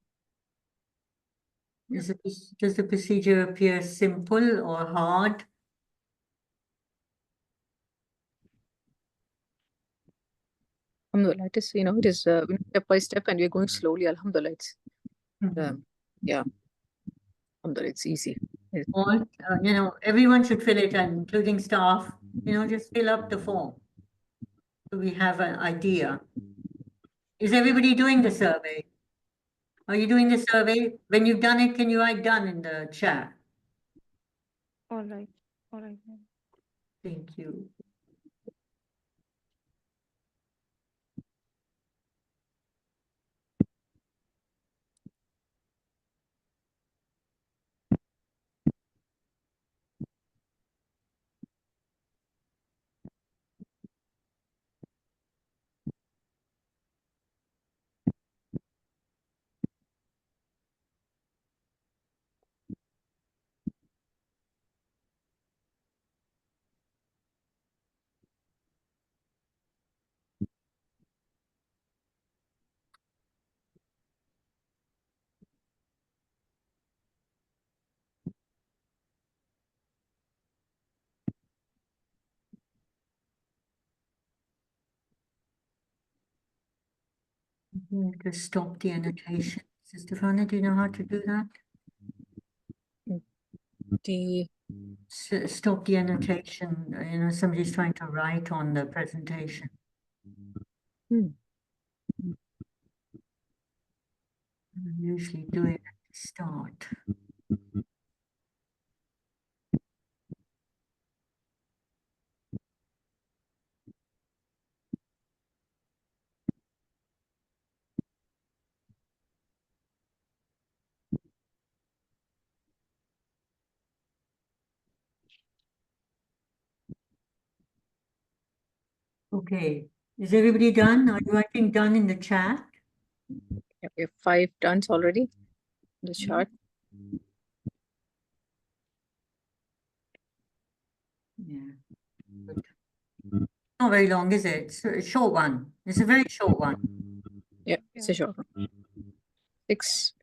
Does the procedure appear simple or hard? Alhamdulillah, it is, it is step by step and we're going slowly. Alhamdulillah, it's, yeah, Alhamdulillah, it's easy. All, everyone should fill it, including staff, just fill up the form. So we have an idea. Is everybody doing the survey? Are you doing the survey? When you've done it, can you write done in the chat? All right. All right. Ma'am. Thank you. To stop the annotation. Sister Fana, do you know how to do that? Stop the annotation. Somebody's trying to write on the presentation. I usually do it at the start. Okay, is everybody done? Are you writing done in the chat? Yeah, we have 5 turns already in the chart. Yeah. Good. Not very long, is it? It's a short one. It's a very short one. Yeah, it's a short one. 6,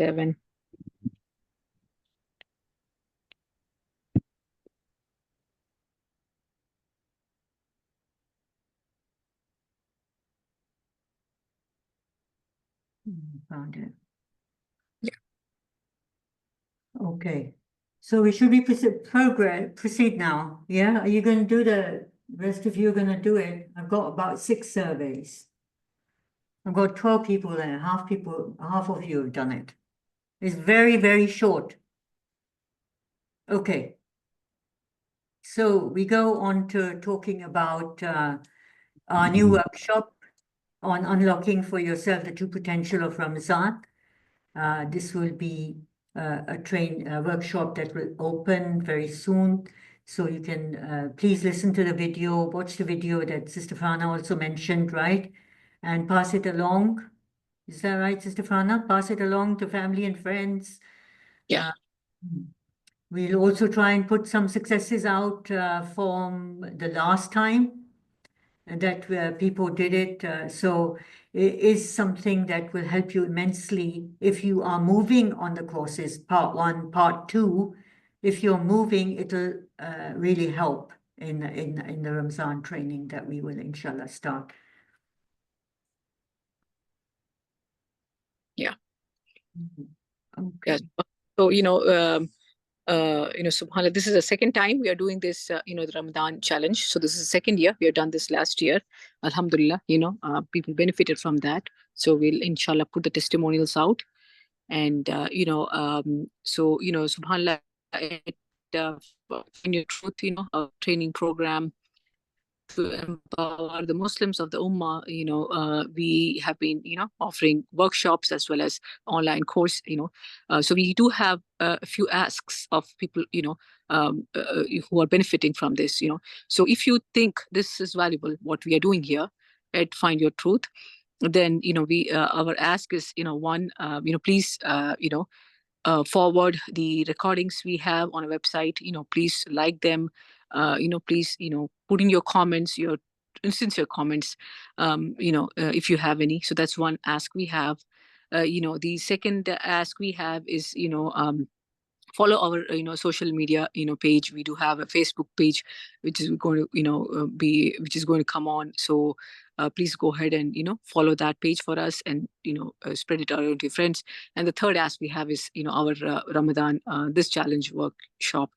7. Found it. Yeah. Okay. So we should proceed now. Yeah. Are you going to do the rest of you are going to do it? I've got about 6 surveys. I've got 12 people there. Half of you have done it. It's very, very short. Okay. So we go on to talking about our new workshop on unlocking for yourself the true potential of Ramadan. This will be a workshop that will open very soon. So you can please listen to the video, watch the video that Sister Fana also mentioned, right? And pass it along. Is that right, Sister Fana? Pass it along to family and friends. Yeah. We'll also try and put some successes out from the last time that people did it. So it is something that will help you immensely if you are moving on the courses, part 1, part 2. If you're moving, it'll really help in the Ramzan training that we will inshallah start. Yeah. Okay. So, subhanallah, this is the second time we are doing this, the Ramadan challenge. So this is the second year. We have done this last year. Alhamdulillah, people benefited from that. So we'll inshallah put the testimonials out. And, subhanallah, it, in your truth, a training program to empower the Muslims of the Ummah, we have been, offering workshops as well as online course, so we do have a few asks of people, who are benefiting from this, So if you think this is valuable, what we are doing here at Find Your Truth, then, we, our ask is, one, please, forward the recordings we have on a website, please like them, please, put in your comments, your sincere comments, if you have any. So that's one ask we have. The second ask we have is, follow our social media page. We do have a Facebook page which is going to which is going to come on. So please go ahead and follow that page for us, and spread it around to your friends. And the third ask we have is our Ramadan this challenge workshop.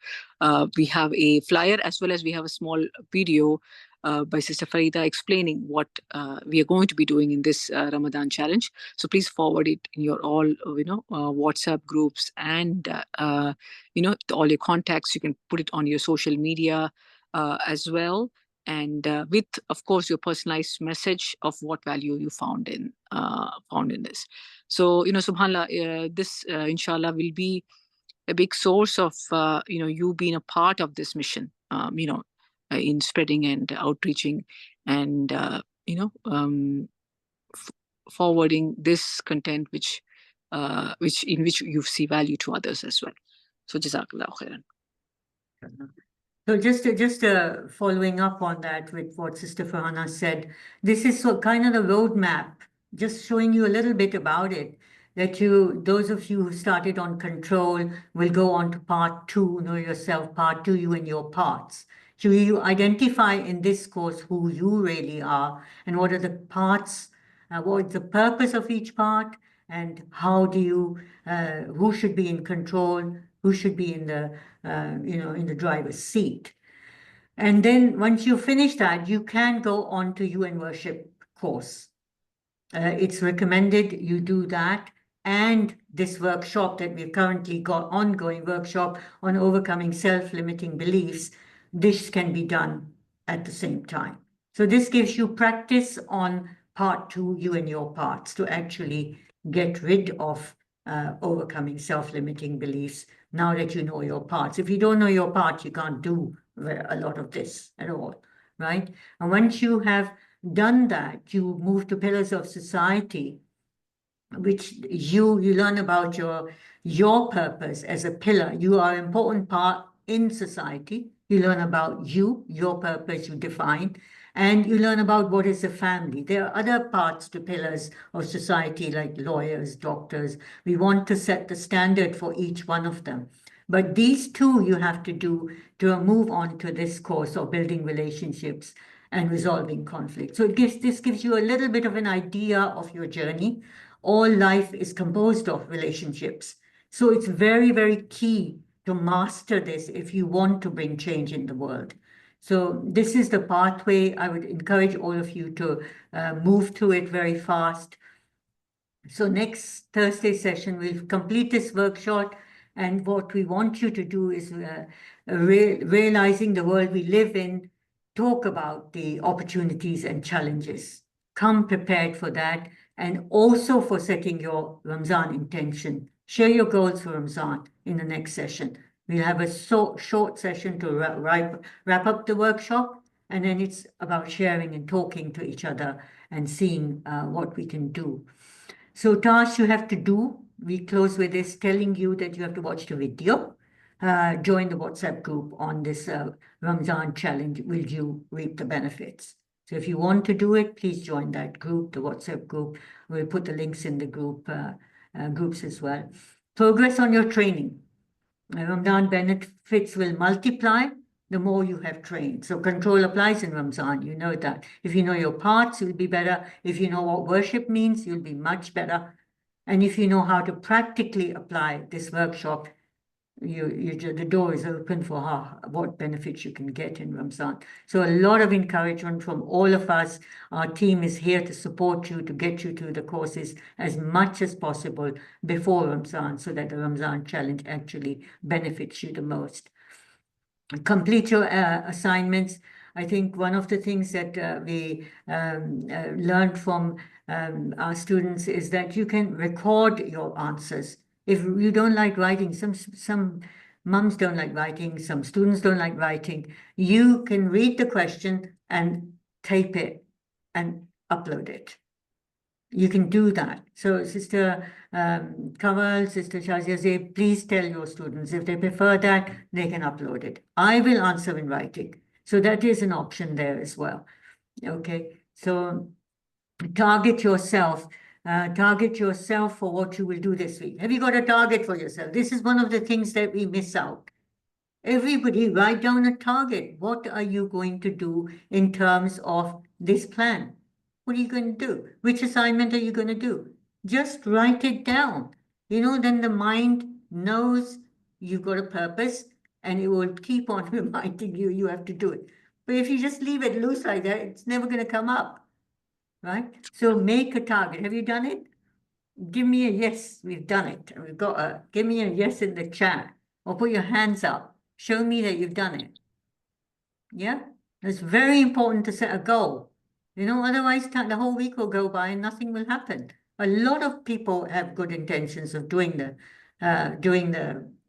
We have a flyer as well as we have a small video by Sister Farida explaining what we are going to be doing in this Ramadan challenge. So please forward it in your all WhatsApp groups, and all your contacts. You can put it on your social media as well, and with, of course, your personalized message of what value you found in this. So subhanallah, this inshallah will be a big source of you being a part of this mission, in spreading and outreaching, and forwarding this content which in which you see value to others as well. So jazakallah khairan. So just following up on that with what Sister Farhana said, this is so kind of the roadmap, just showing you a little bit about it, that those of you who started on control will go on to part 2, know yourself, part 2, you and your parts. So you identify in this course who you really are and what are the parts, what is the purpose of each part, and how do you, who should be in control, who should be in the, in the driver's seat. And then once you finish that, you can go on to UN Worship course. It's recommended you do that, and this workshop that we've currently got, ongoing workshop on overcoming self-limiting beliefs, this can be done at the same time. So this gives you practice on part 2, you and your parts, to actually get rid of overcoming self-limiting beliefs now that you know your parts. If you don't know your part, you can't do a lot of this at all, right? And once you have done that, you move to pillars of society, which you learn about your purpose as a pillar. You are an important part in society. You learn about your purpose you define, and you learn about what is a family. There are other parts to pillars of society like lawyers, doctors. We want to set the standard for each one of them. But these two you have to do to move on to this course of building relationships and resolving conflict. So this gives you a little bit of an idea of your journey. All life is composed of relationships. So it's very, very key to master this if you want to bring change in the world. So this is the pathway. I would encourage all of you to move through it very fast. So next Thursday session, we'll complete this workshop. And what we want you to do is realizing the world we live in, talk about the opportunities and challenges. Come prepared for that, and also for setting your Ramzan intention. Share your goals for Ramzan in the next session. We'll have a short session to wrap up the workshop, and then it's about sharing and talking to each other and seeing what we can do. So tasks you have to do, we close with this, telling you that you have to watch the video, join the WhatsApp group on this Ramzan challenge. Will you reap the benefits? So if you want to do it, please join that group, the WhatsApp group. We'll put the links in the groups as well. Progress on your training. Ramadan benefits will multiply the more you have trained. So control applies in Ramzan, you know that. If you know your parts, you'll be better. If you know what worship means, you'll be much better. And if you know how to practically apply this workshop, the door is open for what benefits you can get in Ramzan. So a lot of encouragement from all of us. Our team is here to support you, to get you through the courses as much as possible before Ramzan, so that the Ramzan challenge actually benefits you the most. Complete your assignments. I think one of the things that we learned from our students is that you can record your answers. If you don't like writing, some mums don't like writing, some students don't like writing, you can read the question and tape it and upload it. You can do that. So Sister Kawal, Sister Shazia say, please tell your students if they prefer that, they can upload it. I will answer in writing. So that is an option there as well. Okay, so target yourself. Target yourself for what you will do this week. Have you got a target for yourself? This is one of the things that we miss out. Everybody write down a target. What are you going to do in terms of this plan? What are you going to do? Which assignment are you going to do? Just write it down. You know, then the mind knows you've got a purpose and it will keep on reminding you you have to do it. But if you just leave it loose like that, it's never going to come up, right? So make a target. Have you done it? Give me a yes, we've done it. We've got a, give me a yes in the chat or put your hands up. Show me that you've done it. Yeah, it's very important to set a goal. You know, otherwise the whole week will go by and nothing will happen. A lot of people have good intentions of doing the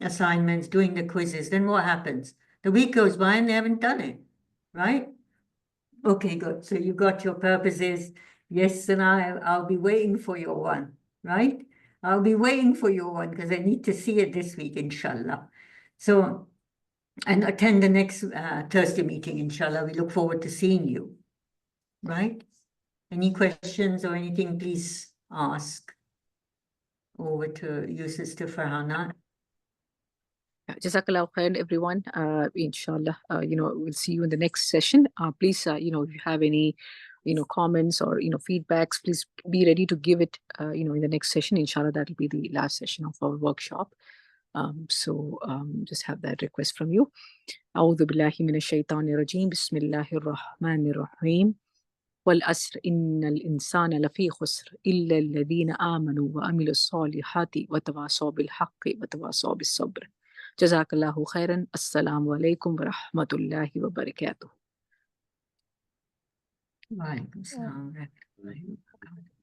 assignments, doing the quizzes. Then what happens? The week goes by and they haven't done it, right? Okay, good. So you got your purposes. Yes, and I'll be waiting for your one, right? I'll be waiting for your one because I need to see it this week, inshallah. So, and attend the next Thursday meeting, inshallah. We look forward to seeing you, right? Any questions or anything, please ask. Over to you, Sister Farhana. Jazakallah khair, everyone. Inshallah, we'll see you in the next session. Please, if you have any, comments or, feedbacks, please be ready to give it, in the next session. Inshallah, that'll be the last session of our workshop. Just have that request from you. أعوذ بالله من الشيطان الرجيم بسم الله الرحمن الرحيم والأسر إن الإنسان لفي خسر إلا الذين آمنوا وعملوا الصالحات وتواصوا بالحق وتواصوا بالصبر جزاك الله خيرا السلام عليكم ورحمة الله وبركاته. وعليكم السلام ورحمة الله وبركاته.